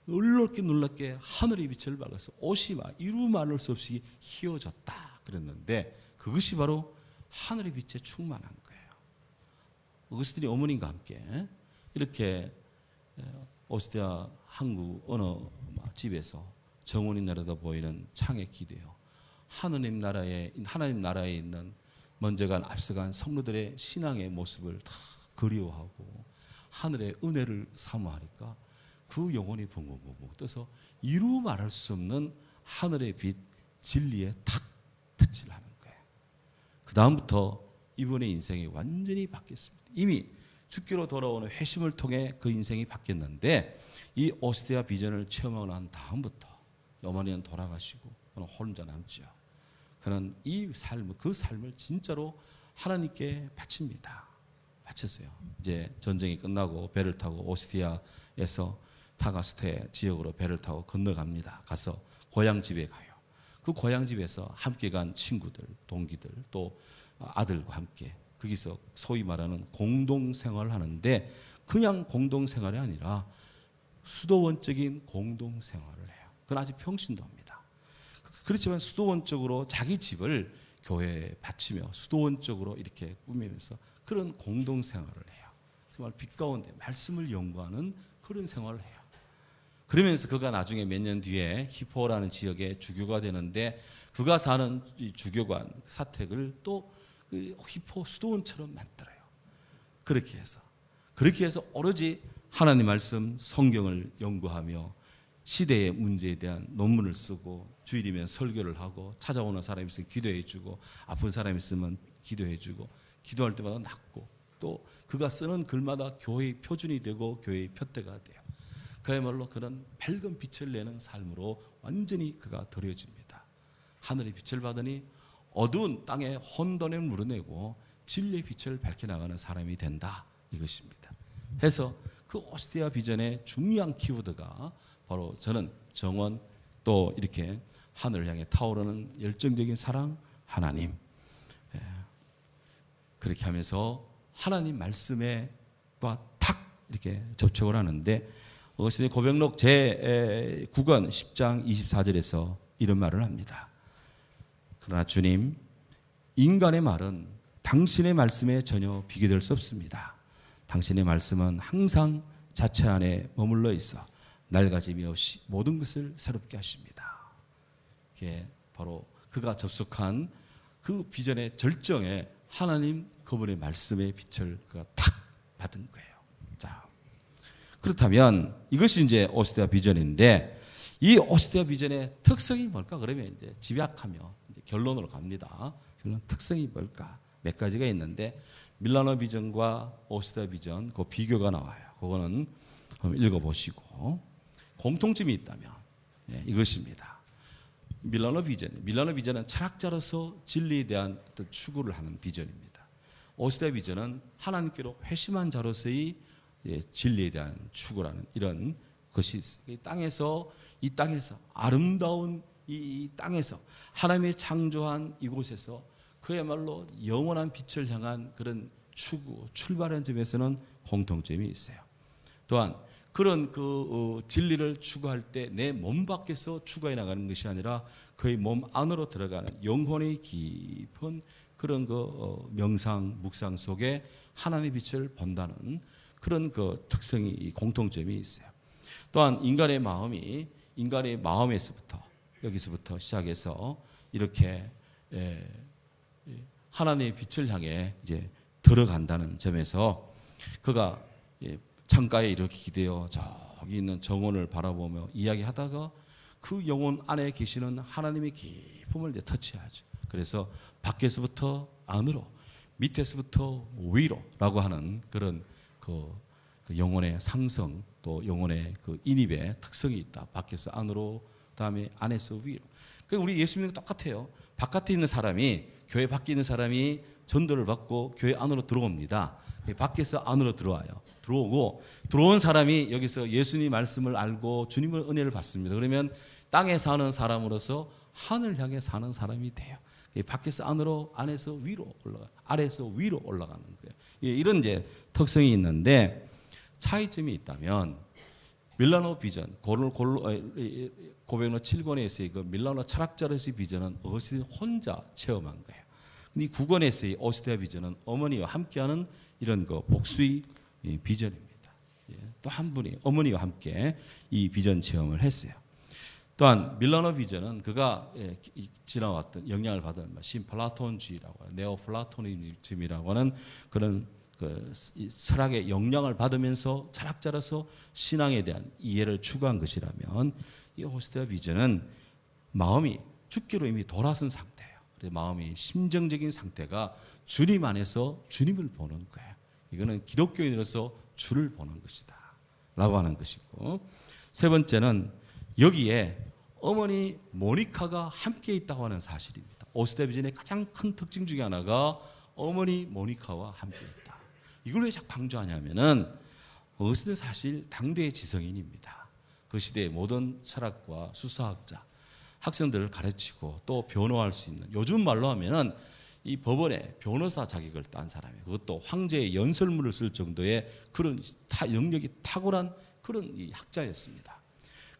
놀랍게 하늘의 빛을 발라서 옷이 막 이루 말할 수 없이 휘어졌다 그랬는데 그것이 바로 하늘의 빛에 충만한 거예요. 어거스틴이 어머님과 함께 이렇게 오스티아 한국 어느 집에서 정원이 내려다 보이는 창에 기대어 하나님 나라에 있는 먼저간 앞서간 성도들의 신앙의 모습을 다 그리워하고 하늘의 은혜를 사모하니까 그 영혼이 붕붕붕붕 떠서 이루 말할 수 없는 하늘의 빛 진리에 탁 터치를 하는 거예요. 그 다음부터 이분의 인생이 완전히 바뀌었습니다. 이미 죽기로 돌아오는 회심을 통해 그 인생이 바뀌었는데 이 오스티아 비전을 체험하고 난 다음부터 어머니는 돌아가시고 혼자 남지요. 그는 그 삶을 진짜로 하나님께 바칩니다. 바쳤어요. 이제 전쟁이 끝나고 배를 타고 오스티아에서 타가스테 지역으로 배를 타고 건너갑니다. 가서 고향집에 가요. 그 고향집에서 함께 간 친구들, 동기들, 또 아들과 함께 거기서 소위 말하는 공동생활을 하는데 그냥 공동생활이 아니라 수도원적인 공동생활을 해요. 그건 아직 평신도입니다. 그렇지만 수도원적으로 자기 집을 교회에 바치며 수도원적으로 이렇게 꾸미면서 그런 공동생활을 해요. 정말 빛 가운데 말씀을 연구하는 그런 생활을 해요. 그러면서 그가 나중에 몇 년 뒤에 히포라는 지역의 주교가 되는데 그가 사는 이 주교관 사택을 또 그 히포 수도원처럼 만들어요. 그렇게 해서 오로지 하나님 말씀 성경을 연구하며 시대의 문제에 대한 논문을 쓰고 주일이면 설교를 하고 찾아오는 사람이 있으면 기도해 주고 아픈 사람이 있으면 기도해 주고 기도할 때마다 낫고 또 그가 쓰는 글마다 교회의 표준이 되고 교회의 표대가 돼요. 그야말로 그런 밝은 빛을 내는 삶으로 완전히 그가 들여집니다. 하늘의 빛을 받으니 어두운 땅에 혼돈을 물어내고 진리의 빛을 밝혀나가는 사람이 된다 이것입니다. 해서 그 오스티아 비전의 중요한 키워드가 바로 저는 정원 또 이렇게 하늘을 향해 타오르는 열정적인 사랑 하나님 그렇게 하면서 하나님 말씀과 탁 이렇게 접촉을 하는데 어거스틴의 고백록 제9권 10장 24절에서 이런 말을 합니다. 그러나 주님, 인간의 말은 당신의 말씀에 전혀 비교될 수 없습니다. 당신의 말씀은 항상 자체 안에 머물러 있어 낡아짐이 없이 모든 것을 새롭게 하십니다. 이게 바로 그가 접속한 그 비전의 절정에 하나님 그분의 말씀의 빛을 그가 탁 받은 거예요. 자, 그렇다면 이것이 이제 오스데아 비전인데 이 오스데아 비전의 특성이 뭘까? 그러면 이제 집약하며 이제 결론으로 갑니다. 결론 특성이 뭘까? 몇 가지가 있는데 밀라노 비전과 오스데아 비전 그 비교가 나와요. 그거는 한번 읽어보시고 공통점이 있다면 이것입니다. 밀라노 비전은 철학자로서 진리에 대한 어떤 추구를 하는 비전입니다. 오스데아 비전은 하나님께로 회심한 자로서의 진리에 대한 추구라는 이런 것이 있어요. 이 땅에서 아름다운 이 땅에서 하나님의 창조한 이곳에서 그야말로 영원한 빛을 향한 그런 추구, 출발하는 점에서는 공통점이 있어요. 또한 그런 진리를 추구할 때 내 몸 밖에서 추구해 나가는 것이 아니라 그의 몸 안으로 들어가는 영혼의 깊은 그런 명상, 묵상 속에 하나님의 빛을 본다는 그런 특성이, 공통점이 있어요. 또한 인간의 마음에서부터 여기서부터 시작해서 이렇게 하나님의 빛을 향해 이제 들어간다는 점에서 그가 창가에 이렇게 기대어 저기 있는 정원을 바라보며 이야기하다가 그 영혼 안에 계시는 하나님의 기쁨을 이제 터치하죠. 그래서 밖에서부터 안으로, 밑에서부터 위로라고 하는 그런 그 영혼의 상성, 또 영혼의 인입의 특성이 있다. 밖에서 안으로, 그다음에 안에서 위로. 우리 예수님과 똑같아요. 바깥에 있는 사람이, 교회 밖에 있는 사람이 전도를 받고 교회 안으로 들어옵니다. 밖에서 안으로 들어와요. 들어온 사람이 여기서 예수님 말씀을 알고 주님의 은혜를 받습니다. 그러면 땅에 사는 사람으로서 하늘 향해 사는 사람이 돼요. 밖에서 안으로, 안에서 위로 올라가, 아래에서 위로 올라가는 거예요. 이런 이제 특성이 있는데 차이점이 있다면 밀라노 비전, 고백록 7권에서의 그 밀라노 철학자로서의 비전은 어거스틴 혼자 체험한 거예요. 이 9권에서의 오스데아 비전은 어머니와 함께하는 이런 복수의 비전입니다. 또 한 분이 어머니와 함께 이 비전 체험을 했어요. 또한 밀라노 비전은 그가 지나왔던 영향을 받은 신플라톤주의라고 하는 네오플라토니즘이라고 하는 그런 철학의 영향을 받으면서 철학자로서 신앙에 대한 이해를 추구한 것이라면 이 오스데아 비전은 마음이 죽기로 이미 돌아선 상태예요. 그래서 마음이 심정적인 상태가 주님 안에서 주님을 보는 거예요. 이거는 기독교인으로서 주를 보는 것이다 라고 하는 것이고, 세 번째는 여기에 어머니 모니카가 함께 있다고 하는 사실입니다. 오스데아 비전의 가장 큰 특징 중에 하나가 어머니 모니카와 함께 있다. 이걸 왜 자꾸 강조하냐면은 어거스틴은 사실 당대의 지성인입니다. 그 시대의 모든 철학과 수사학자, 학생들을 가르치고 또 변호할 수 있는, 요즘 말로 하면은 이 법원에 변호사 자격을 딴 사람이에요. 그것도 황제의 연설문을 쓸 정도의 그런 영역이 탁월한 그런 이 학자였습니다.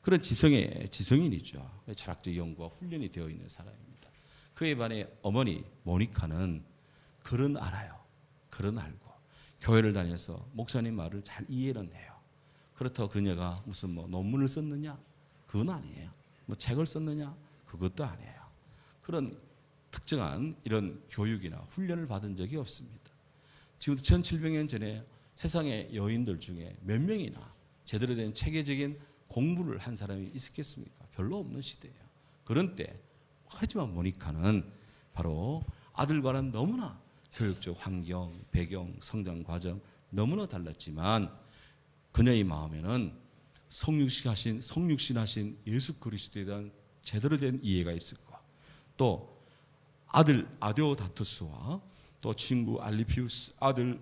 그런 지성인이죠. 철학적 연구와 훈련이 되어 있는 사람입니다. 그에 반해 어머니 모니카는 글은 알아요. 글은 알고 교회를 다녀서 목사님 말을 잘 이해는 해요. 그렇다고 그녀가 무슨 논문을 썼느냐? 그건 아니에요. 책을 썼느냐? 그것도 아니에요. 그런 특정한 이런 교육이나 훈련을 받은 적이 없습니다. 지금부터 1700년 전에 세상의 여인들 중에 몇 명이나 제대로 된 체계적인 공부를 한 사람이 있었겠습니까? 별로 없는 시대예요. 그런 때, 하지만 모니카는 바로 아들과는 너무나 교육적 환경, 배경, 성장 과정 너무나 달랐지만 그녀의 마음에는 성육신하신 예수 그리스도에 대한 제대로 된 이해가 있었고, 또 아들 아데오다투스와 또 친구 알리피우스 아들,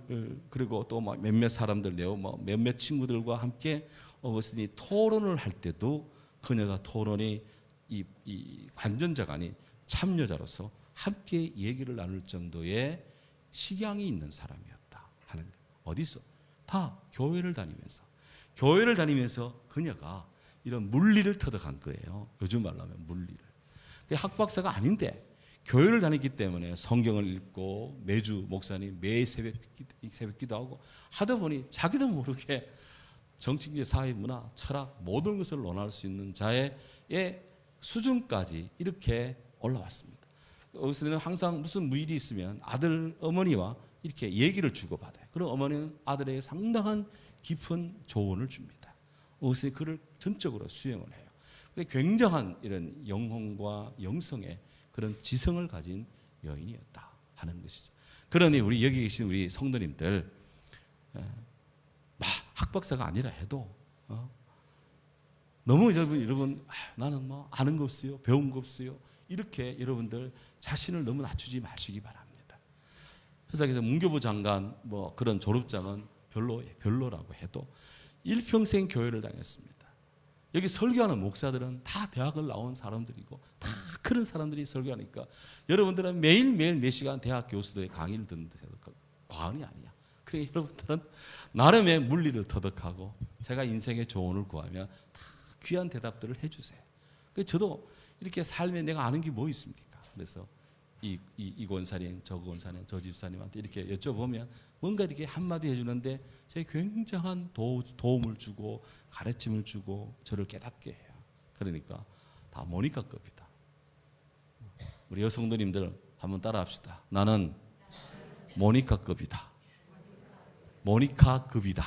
그리고 또 몇몇 사람들, 몇몇 친구들과 함께 어거스틴이 토론을 할 때도 그녀가 토론의 이 관전자가 아닌 참여자로서 함께 얘기를 나눌 정도의 식양이 있는 사람이었다 하는 거예요. 어디서? 다 교회를 다니면서 그녀가 이런 물리를 터득한 거예요. 요즘 말로 하면 물리를. 학박사가 아닌데 교회를 다녔기 때문에 성경을 읽고 매주 목사님 매 새벽 기도하고 하다 보니 자기도 모르게 정치, 사회, 문화, 철학 모든 것을 논할 수 있는 자의 수준까지 이렇게 올라왔습니다. 어르신들은 항상 무슨 무일이 있으면 아들, 어머니와 이렇게 얘기를 주고받아요. 그럼 어머니는 아들에게 상당한 깊은 조언을 줍니다. 어르신이 그를 전적으로 수용을 해요. 굉장한 이런 영혼과 영성의 그런 지성을 가진 여인이었다 하는 것이죠. 그러니 우리 여기 계신 우리 성도님들 학박사가 아니라 해도 너무 여러분 나는 뭐 아는 거 없어요, 배운 거 없어요, 이렇게 여러분들 자신을 너무 낮추지 마시기 바랍니다. 그래서 문교부 장관 뭐 그런 졸업장은 별로라고 해도 일평생 교회를 다녔습니다. 여기 설교하는 목사들은 다 대학을 나온 사람들이고 다 그런 사람들이 설교하니까 여러분들은 매일매일 몇 시간 대학 교수들의 강의를 듣는 데 과언이 아니야. 그래 여러분들은 나름의 물리를 터득하고 제가 인생의 조언을 구하면 다 귀한 대답들을 해주세요. 저도 이렇게 삶에 내가 아는 게 뭐 있습니까? 그래서 이 권사님, 저 권사님, 저 집사님한테 이렇게 여쭤보면 뭔가 이렇게 한마디 해주는데 제가 굉장한 도움을 주고 가르침을 주고 저를 깨닫게 해요. 그러니까 다 모니카급이다. 우리 여성도님들 한번 따라합시다. 나는 모니카급이다. 모니카급이다.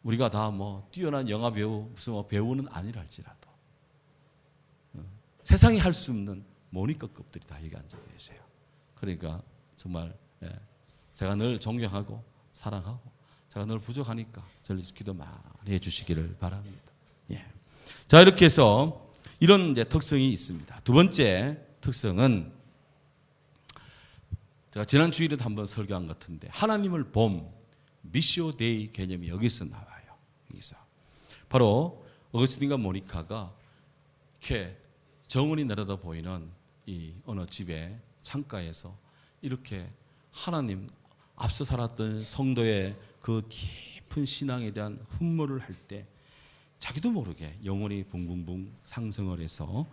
우리가 다 뭐 뛰어난 영화 배우 무슨 뭐 배우는 아니라 할지라도 세상이 할 수 없는 모니카급들이 다 여기 앉아 계세요. 그러니까 정말 제가 늘 존경하고 사랑하고 제가 늘 부족하니까 저를 기도 많이 해주시기를 바랍니다. 자, 이렇게 해서 이런 이제 특성이 있습니다. 두 번째 특성은 제가 지난 주일에도 한번 설교한 것 같은데 하나님을 봄 미시오 데이 개념이 여기서 나와요. 여기서 바로 어거스틴과 모니카가 이렇게 정원이 내려다 보이는 이 어느 집의 창가에서 이렇게 하나님 앞서 살았던 성도의 그 깊은 신앙에 대한 흠모를 할 때 자기도 모르게 영혼이 붕붕붕 상승을 해서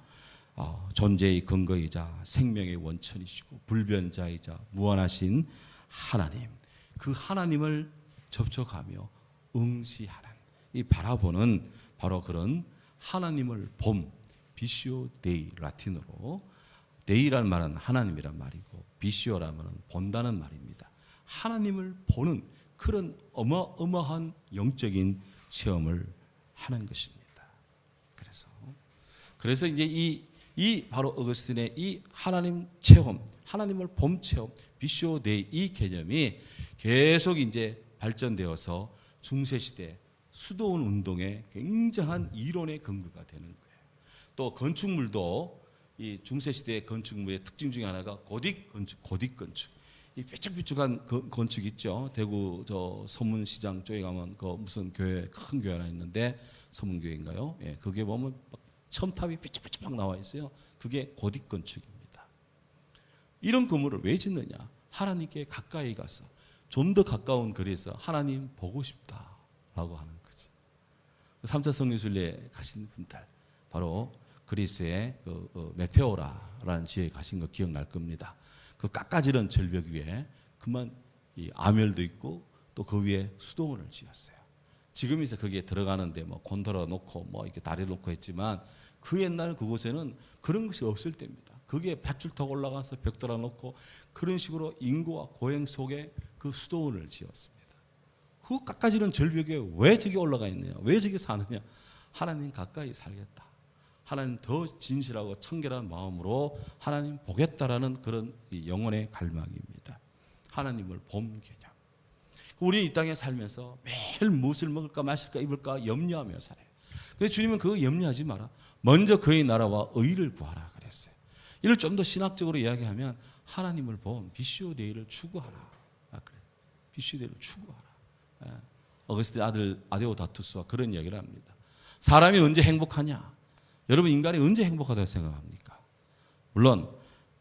존재의 근거이자 생명의 원천이시고 불변자이자 무한하신 하나님, 그 하나님을 접촉하며 응시하는 이 바라보는 바로 그런 하나님을 봄, 비시오 데이, 라틴어로 데이란 말은 하나님이란 말이고 비시오라는 말은 본다는 말입니다. 하나님을 보는 그런 어마어마한 영적인 체험을 하는 것입니다. 그래서 이제 이 바로 어거스틴의 이 하나님 체험, 하나님을 봄 체험, 비시오 데이 이 개념이 계속 이제 발전되어서 중세 시대 수도원 운동의 굉장한 이론의 근거가 되는 거예요. 또 건축물도 이 중세 시대의 건축물의 특징 중에 하나가 고딕 건축. 이 삐쭉삐쭉한 건축 있죠. 대구 저 서문시장 쪽에 가면 그 무슨 교회 큰 교회 하나 있는데 서문교회인가요? 그게 보면 첨탑이 삐쭉삐쭉 나와 있어요. 그게 고딕 건축입니다. 이런 건물을 왜 짓느냐? 하나님께 가까이 가서 좀 더 가까운 거리에서 하나님 보고 싶다라고 하는 거죠. 3차 성령순례 가신 분들 바로 그리스의 메테오라라는 지역에 가신 거 기억날 겁니다. 그 깎아지른 절벽 위에 그만 이 아멸도 있고 또 그 위에 수도원을 지었어요. 지금 이제 거기에 들어가는데 뭐 곤돌아 놓고 뭐 이렇게 다리 놓고 했지만 그 옛날 그곳에는 그런 것이 없을 때입니다. 거기에 밧줄 타고 올라가서 벽 달아 놓고 그런 식으로 인고와 고행 속에 그 수도원을 지었습니다. 그 깎아지른 절벽에 왜 저기 올라가 있느냐? 왜 저기 사느냐? 하나님 가까이 살겠다. 하나님 더 진실하고 청결한 마음으로 하나님 보겠다라는 그런 영혼의 갈망입니다. 하나님을 봄 개념. 우리 이 땅에 살면서 매일 무엇을 먹을까 마실까 입을까 염려하며 살아요. 그래서 주님은 그거 염려하지 마라. 먼저 그의 나라와 의를 구하라 그랬어요. 이를 좀 더 신학적으로 이야기하면 하나님을 봄 비시오 데이를 추구하라. 그래. 비시오 데이를 추구하라. 어거스틴 아들 아데오다투스와 그런 이야기를 합니다. 사람이 언제 행복하냐? 여러분 인간이 언제 행복하다고 생각합니까? 물론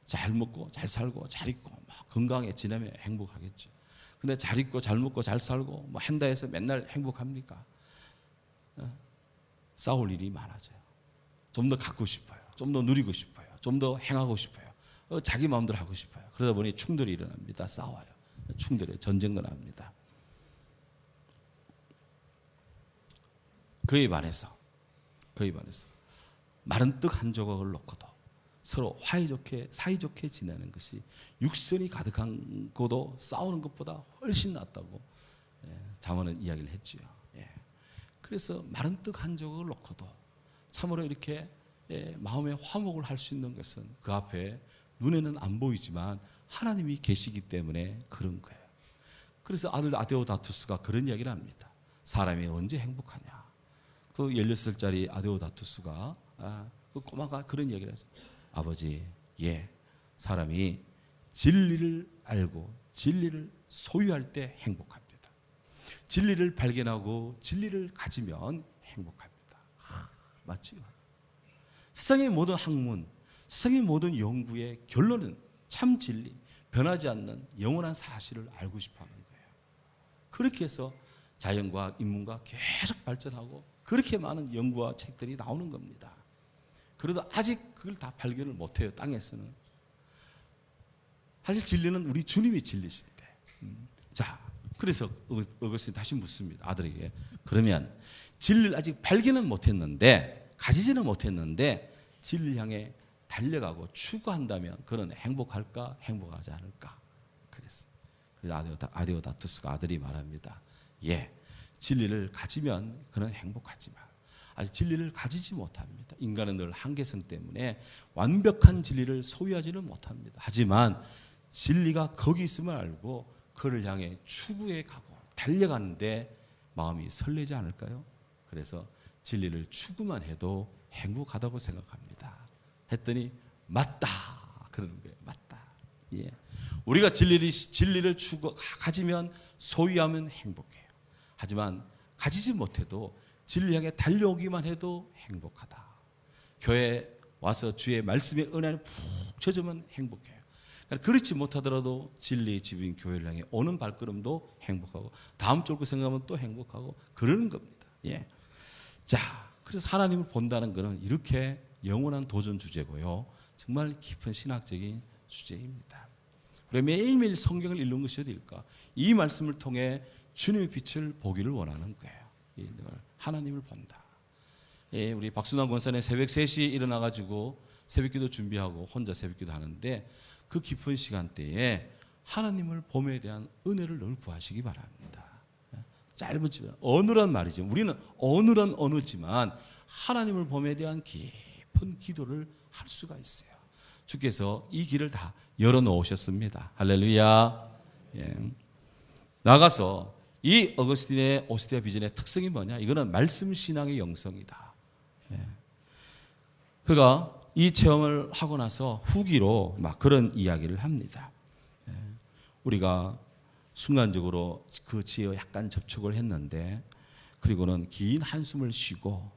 잘 먹고 잘 살고 잘 입고 막 건강에 지내면 행복하겠죠. 근데 잘 입고 잘 먹고 잘 살고 뭐 한다 해서 맨날 행복합니까? 싸울 일이 많아져요. 좀 더 갖고 싶어요. 좀 더 누리고 싶어요. 좀 더 행하고 싶어요. 자기 마음대로 하고 싶어요. 그러다 보니 충돌이 일어납니다. 싸워요. 충돌이 전쟁도 납니다. 그에 반해서 마른 떡 한 조각을 놓고도 서로 사이좋게 지내는 것이 육선이 가득한 것도 싸우는 것보다 훨씬 낫다고 잠언은 이야기를 했지요. 그래서 마른 떡 한 조각을 놓고도 참으로 이렇게 마음의 화목을 할 수 있는 것은 그 앞에 눈에는 안 보이지만 하나님이 계시기 때문에 그런 거예요. 그래서 아들 아데오다투스가 그런 이야기를 합니다. 사람이 언제 행복하냐. 그 16살짜리 아데오다투스가 그 꼬마가 그런 이야기를 했어요. 아버지, 사람이 진리를 알고 진리를 소유할 때 행복합니다. 진리를 발견하고 진리를 가지면 행복합니다. 맞지요? 세상의 모든 학문, 세상의 모든 연구의 결론은 참 진리, 변하지 않는 영원한 사실을 알고 싶어하는 거예요. 그렇게 해서 자연과학, 인문과학 계속 발전하고 그렇게 많은 연구와 책들이 나오는 겁니다. 그래도 아직 그걸 다 발견을 못해요. 땅에서는. 사실 진리는 우리 주님이 진리신데. 자, 그래서 어거스틴이 다시 묻습니다. 아들에게. 그러면 진리를 아직 발견은 못했는데, 가지지는 못했는데 진리를 향해 달려가고 추구한다면 그는 행복할까, 행복하지 않을까? 그래서 아데오다투스가 아들이 말합니다. 진리를 가지면 그는 행복하지만 아직 진리를 가지지 못합니다. 인간은 늘 한계성 때문에 완벽한 진리를 소유하지는 못합니다. 하지만 진리가 거기 있음을 알고 그를 향해 추구해 가고 달려가는데 마음이 설레지 않을까요? 그래서 진리를 추구만 해도 행복하다고 생각합니다. 했더니 맞다 그러는 거예요. 맞다. 우리가 진리를 가지면 소유하면 행복해요. 하지만 가지지 못해도 진리 향해 달려오기만 해도 행복하다. 교회 와서 주의 말씀의 은혜를 푹 젖으면 행복해요. 그러니까 그렇지 못하더라도 진리의 집인 교회를 향해 오는 발걸음도 행복하고 다음 주 올 거 생각하면 또 행복하고 그러는 겁니다. 자, 그래서 하나님을 본다는 것은 이렇게 영원한 도전 주제고요. 정말 깊은 신학적인 주제입니다. 우리 매일매일 성경을 읽는 것이 어디일까? 이 말씀을 통해 주님의 빛을 보기를 원하는 거예요. 하나님을 본다. 우리 박순환 권사님 새벽 3시에 일어나가지고 새벽기도 준비하고 혼자 새벽기도 하는데 그 깊은 시간대에 하나님을 봄에 대한 은혜를 늘 구하시기 바랍니다. 짧지만 어느란 말이죠. 우리는 어느란 언어지만 하나님을 봄에 대한 깊은 기도를 할 수가 있어요. 주께서 이 길을 다 열어놓으셨습니다. 할렐루야. 나가서 이 어거스틴의 오스티아 비전의 특성이 뭐냐? 이거는 말씀 신앙의 영성이다. 그가 이 체험을 하고 나서 후기로 막 그런 이야기를 합니다. 우리가 순간적으로 그 지혜와 약간 접촉을 했는데 그리고는 긴 한숨을 쉬고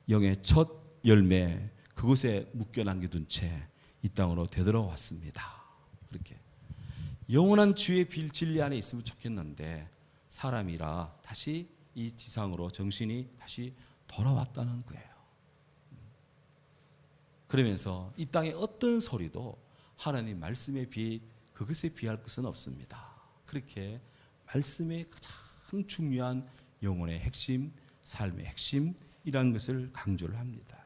영의 첫 열매 그곳에 묶여 남겨둔 채 이 땅으로 되돌아왔습니다. 그렇게 영원한 주의 빌 진리 안에 있으면 좋겠는데 사람이라 다시 이 지상으로 정신이 다시 돌아왔다는 거예요. 그러면서 이 땅의 어떤 소리도 하나님 말씀에 비해 그것에 비할 것은 없습니다. 그렇게 말씀의 가장 중요한 영혼의 핵심, 삶의 핵심이라는 것을 강조를 합니다.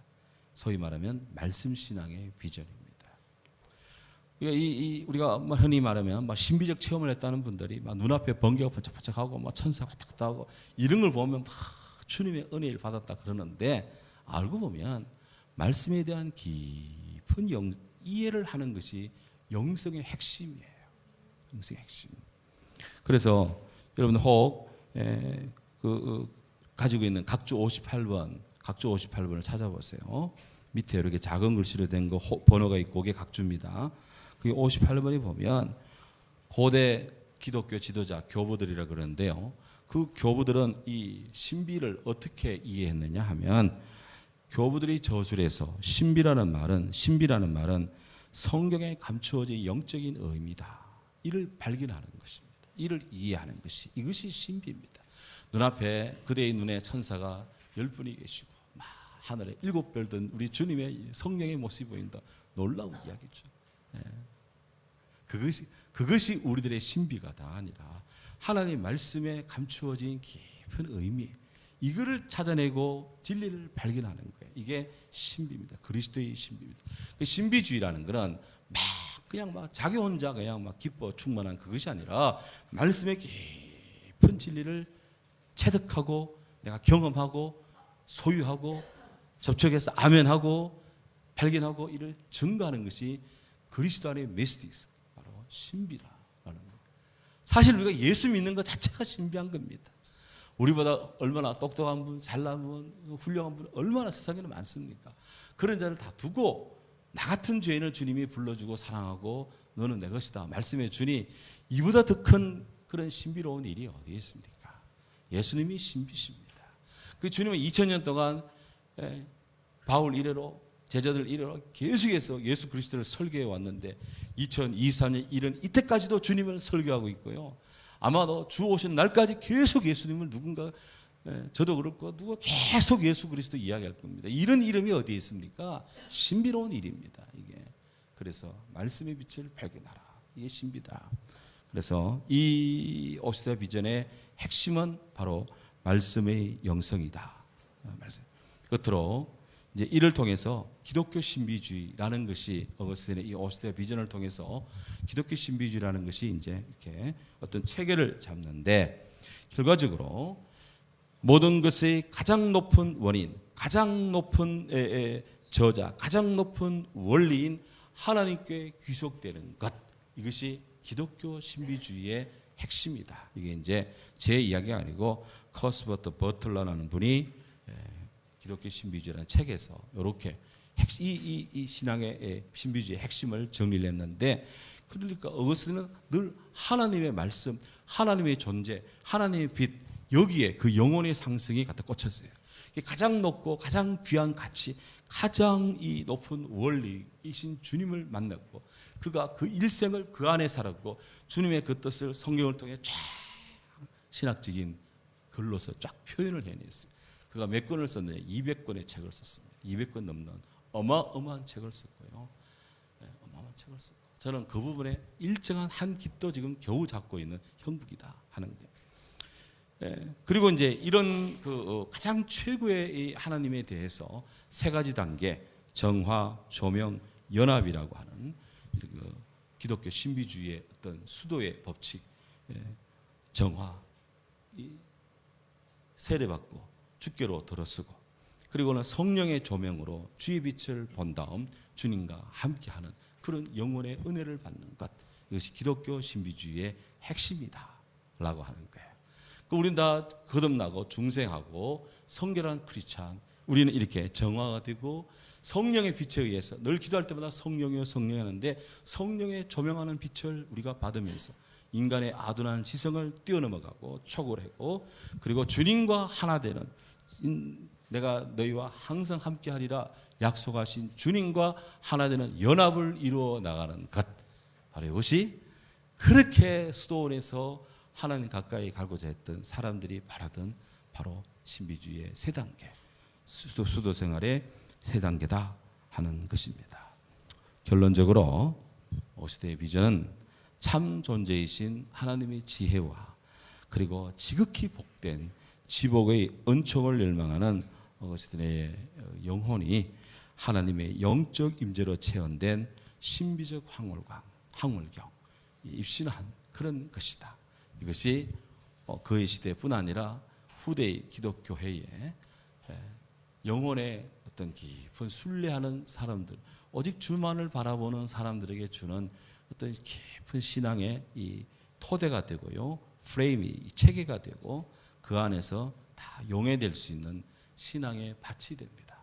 소위 말하면 말씀 신앙의 비전입니다. 우리가 흔히 말하면 신비적 체험을 했다는 분들이 눈앞에 번개가 번쩍번쩍하고 천사가 왔다 갔다 하고 이런 걸 보면 주님의 은혜를 받았다 그러는데 알고 보면 말씀에 대한 깊은 이해를 하는 것이 영성의 핵심이에요. 영성의 핵심. 그래서 여러분 혹 가지고 있는 각주 58번을 찾아보세요. 밑에 이렇게 작은 글씨로 된 거 번호가 있고 그게 각주입니다. 그 58번이 보면 고대 기독교 지도자 교부들이라 그러는데요. 그 교부들은 이 신비를 어떻게 이해했느냐 하면 교부들이 저술에서 신비라는 말은 성경에 감추어진 영적인 의미다. 이를 발견하는 것입니다. 이를 이해하는 것이 이것이 신비입니다. 눈앞에 그대의 눈에 천사가 10분이 계시고 막 하늘에 7별 든 우리 주님의 성령의 모습이 보인다. 놀라운 이야기죠. 네. 그것이 우리들의 신비가 다 아니라 하나님 말씀에 감추어진 깊은 의미, 이거를 찾아내고 진리를 발견하는 거예요. 이게 신비입니다. 그리스도의 신비입니다. 그 신비주의라는 것은 그냥 자기 혼자 그냥 기뻐 충만한 그것이 아니라 말씀의 깊은 진리를 체득하고 내가 경험하고 소유하고 접촉해서 아멘하고 발견하고 이를 증거하는 것이 그리스도 안의 메시지, 바로 신비라는 거예요. 사실 우리가 예수 믿는 것 자체가 신비한 겁니다. 우리보다 얼마나 똑똑한 분, 잘난 분, 훌륭한 분 얼마나 세상에는 많습니까? 그런 자를 다 두고 나 같은 죄인을 주님이 불러주고 사랑하고 너는 내 것이다 말씀해 주니 이보다 더 큰 그런 신비로운 일이 어디에 있습니까? 예수님이 신비십니다. 그 주님은 2000년 동안 바울 이래로 제자들 이래로 계속해서 예수 그리스도를 설교해 왔는데 2023년 이른 이때까지도 주님을 설교하고 있고요. 아마도 주 오신 날까지 계속 예수님을 누군가 저도 그렇고 누가 계속 예수 그리스도 이야기할 겁니다. 이런 이름이 어디에 있습니까? 신비로운 일입니다. 이게 그래서 말씀의 빛을 발견하라. 이게 신비다. 그래서 이 오시대 비전의 핵심은 바로 말씀의 영성이다. 말씀. 끝으로 이제 이를 통해서 기독교 신비주의라는 것이 어거스틴의 이 오시대 비전을 통해서 기독교 신비주의라는 것이 이제 이렇게 어떤 체계를 잡는데 결과적으로 모든 것의 가장 높은 원인, 가장 높은 저자, 가장 높은 원리인 하나님께 귀속되는 것, 이것이 기독교 신비주의의 핵심이다. 이게 이제 제 이야기가 아니고 커스버트 버틀러라는 분이 기독교 신비주의라는 책에서 이렇게 이 신앙의 신비주의의 핵심을 정리를 했는데, 그러니까 어거스틴은 늘 하나님의 말씀, 하나님의 존재, 하나님의 빛, 여기에 그 영혼의 상승이 갖다 꽂혔어요. 가장 높고 가장 귀한 가치, 가장 이 높은 원리이신 주님을 만났고 그가 그 일생을 그 안에 살았고 주님의 그 뜻을 성경을 통해 쫙 신학적인 글로서 쫙 표현을 해냈어요. 그가 몇 권을 썼느냐? 200권의 책을 썼습니다. 200권 넘는 어마어마한 책을 썼고요. 어마어마한 책을 썼고 저는 그 부분에 일정한 한 깃도 지금 겨우 잡고 있는 형국이다 하는 거예요. 그리고 이제 이런 가장 최고의 이 하나님에 대해서 세 가지 단계, 정화, 조명, 연합이라고 하는 기독교 신비주의의 어떤 수도의 법칙, 정화, 세례받고 주께로 들어서고, 그리고는 성령의 조명으로 주의 빛을 본 다음 주님과 함께하는 그런 영혼의 은혜를 받는 것, 이것이 기독교 신비주의의 핵심이다라고 하는 거예요. 우리는 다 거듭나고 중생하고 성결한 크리스찬, 우리는 이렇게 정화가 되고 성령의 빛에 의해서 늘 기도할 때마다 성령이요 성령이 하는데 성령의 조명하는 빛을 우리가 받으면서 인간의 아둔한 지성을 뛰어넘어가고 초월하고, 그리고 주님과 하나 되는, 내가 너희와 항상 함께하리라 약속하신 주님과 하나 되는 연합을 이루어 나가는 것, 바로 이것이 그렇게 수도원에서 하나님 가까이 가고자 했던 사람들이 바라던 바로 신비주의의 세 단계, 수도 생활의 세 단계다 하는 것입니다. 결론적으로 오시대의 비전은 참 존재이신 하나님의 지혜와 그리고 지극히 복된 지복의 은총을 열망하는 오시대의 영혼이 하나님의 영적 임재로 체현된 신비적 황홀경, 입신한 그런 것이다. 이것이 그의 시대뿐 아니라 후대의 기독교회에 영혼의 어떤 깊은 순례하는 사람들, 오직 주만을 바라보는 사람들에게 주는 어떤 깊은 신앙의 이 토대가 되고요, 프레임이 체계가 되고 그 안에서 다 용해될 수 있는 신앙의 밭이 됩니다.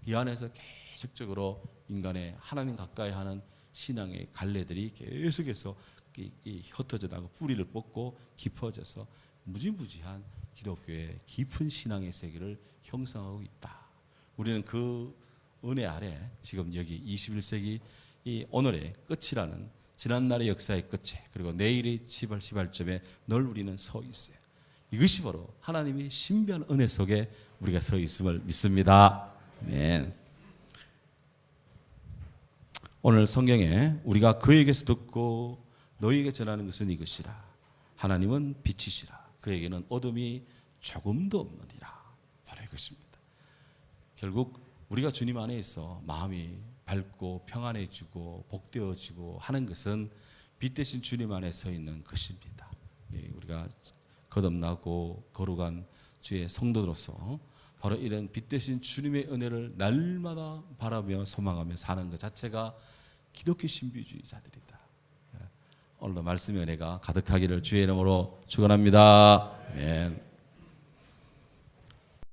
이 안에서 계속적으로 인간의 하나님 가까이 하는 신앙의 갈래들이 계속해서 흩어져 나고 뿌리를 뽑고 깊어져서 무지무지한 기독교의 깊은 신앙의 세계를 형성하고 있다. 우리는 그 은혜 아래 지금 여기 21세기 이 오늘의 끝이라는 지난날의 역사의 끝에 그리고 내일의 시발점에 늘 우리는 서 있어요. 이것이 바로 하나님의 신비한 은혜 속에 우리가 서 있음을 믿습니다. 아멘. 오늘 성경에 우리가 그에게서 듣고 너희에게 전하는 것은 이것이라. 하나님은 빛이시라. 그에게는 어둠이 조금도 없느니라. 바로 이것입니다. 결국 우리가 주님 안에 있어 마음이 밝고 평안해지고 복되어지고 하는 것은 빛 대신 주님 안에 서 있는 것입니다. 우리가 거듭나고 거룩한 주의 성도로서 바로 이런 빛 대신 주님의 은혜를 날마다 바라며 소망하며 사는 것 자체가 기독교 신비주의자들이다. 오늘도 말씀의 은혜가 가득하기를 주의 이름으로 축원합니다. 아멘.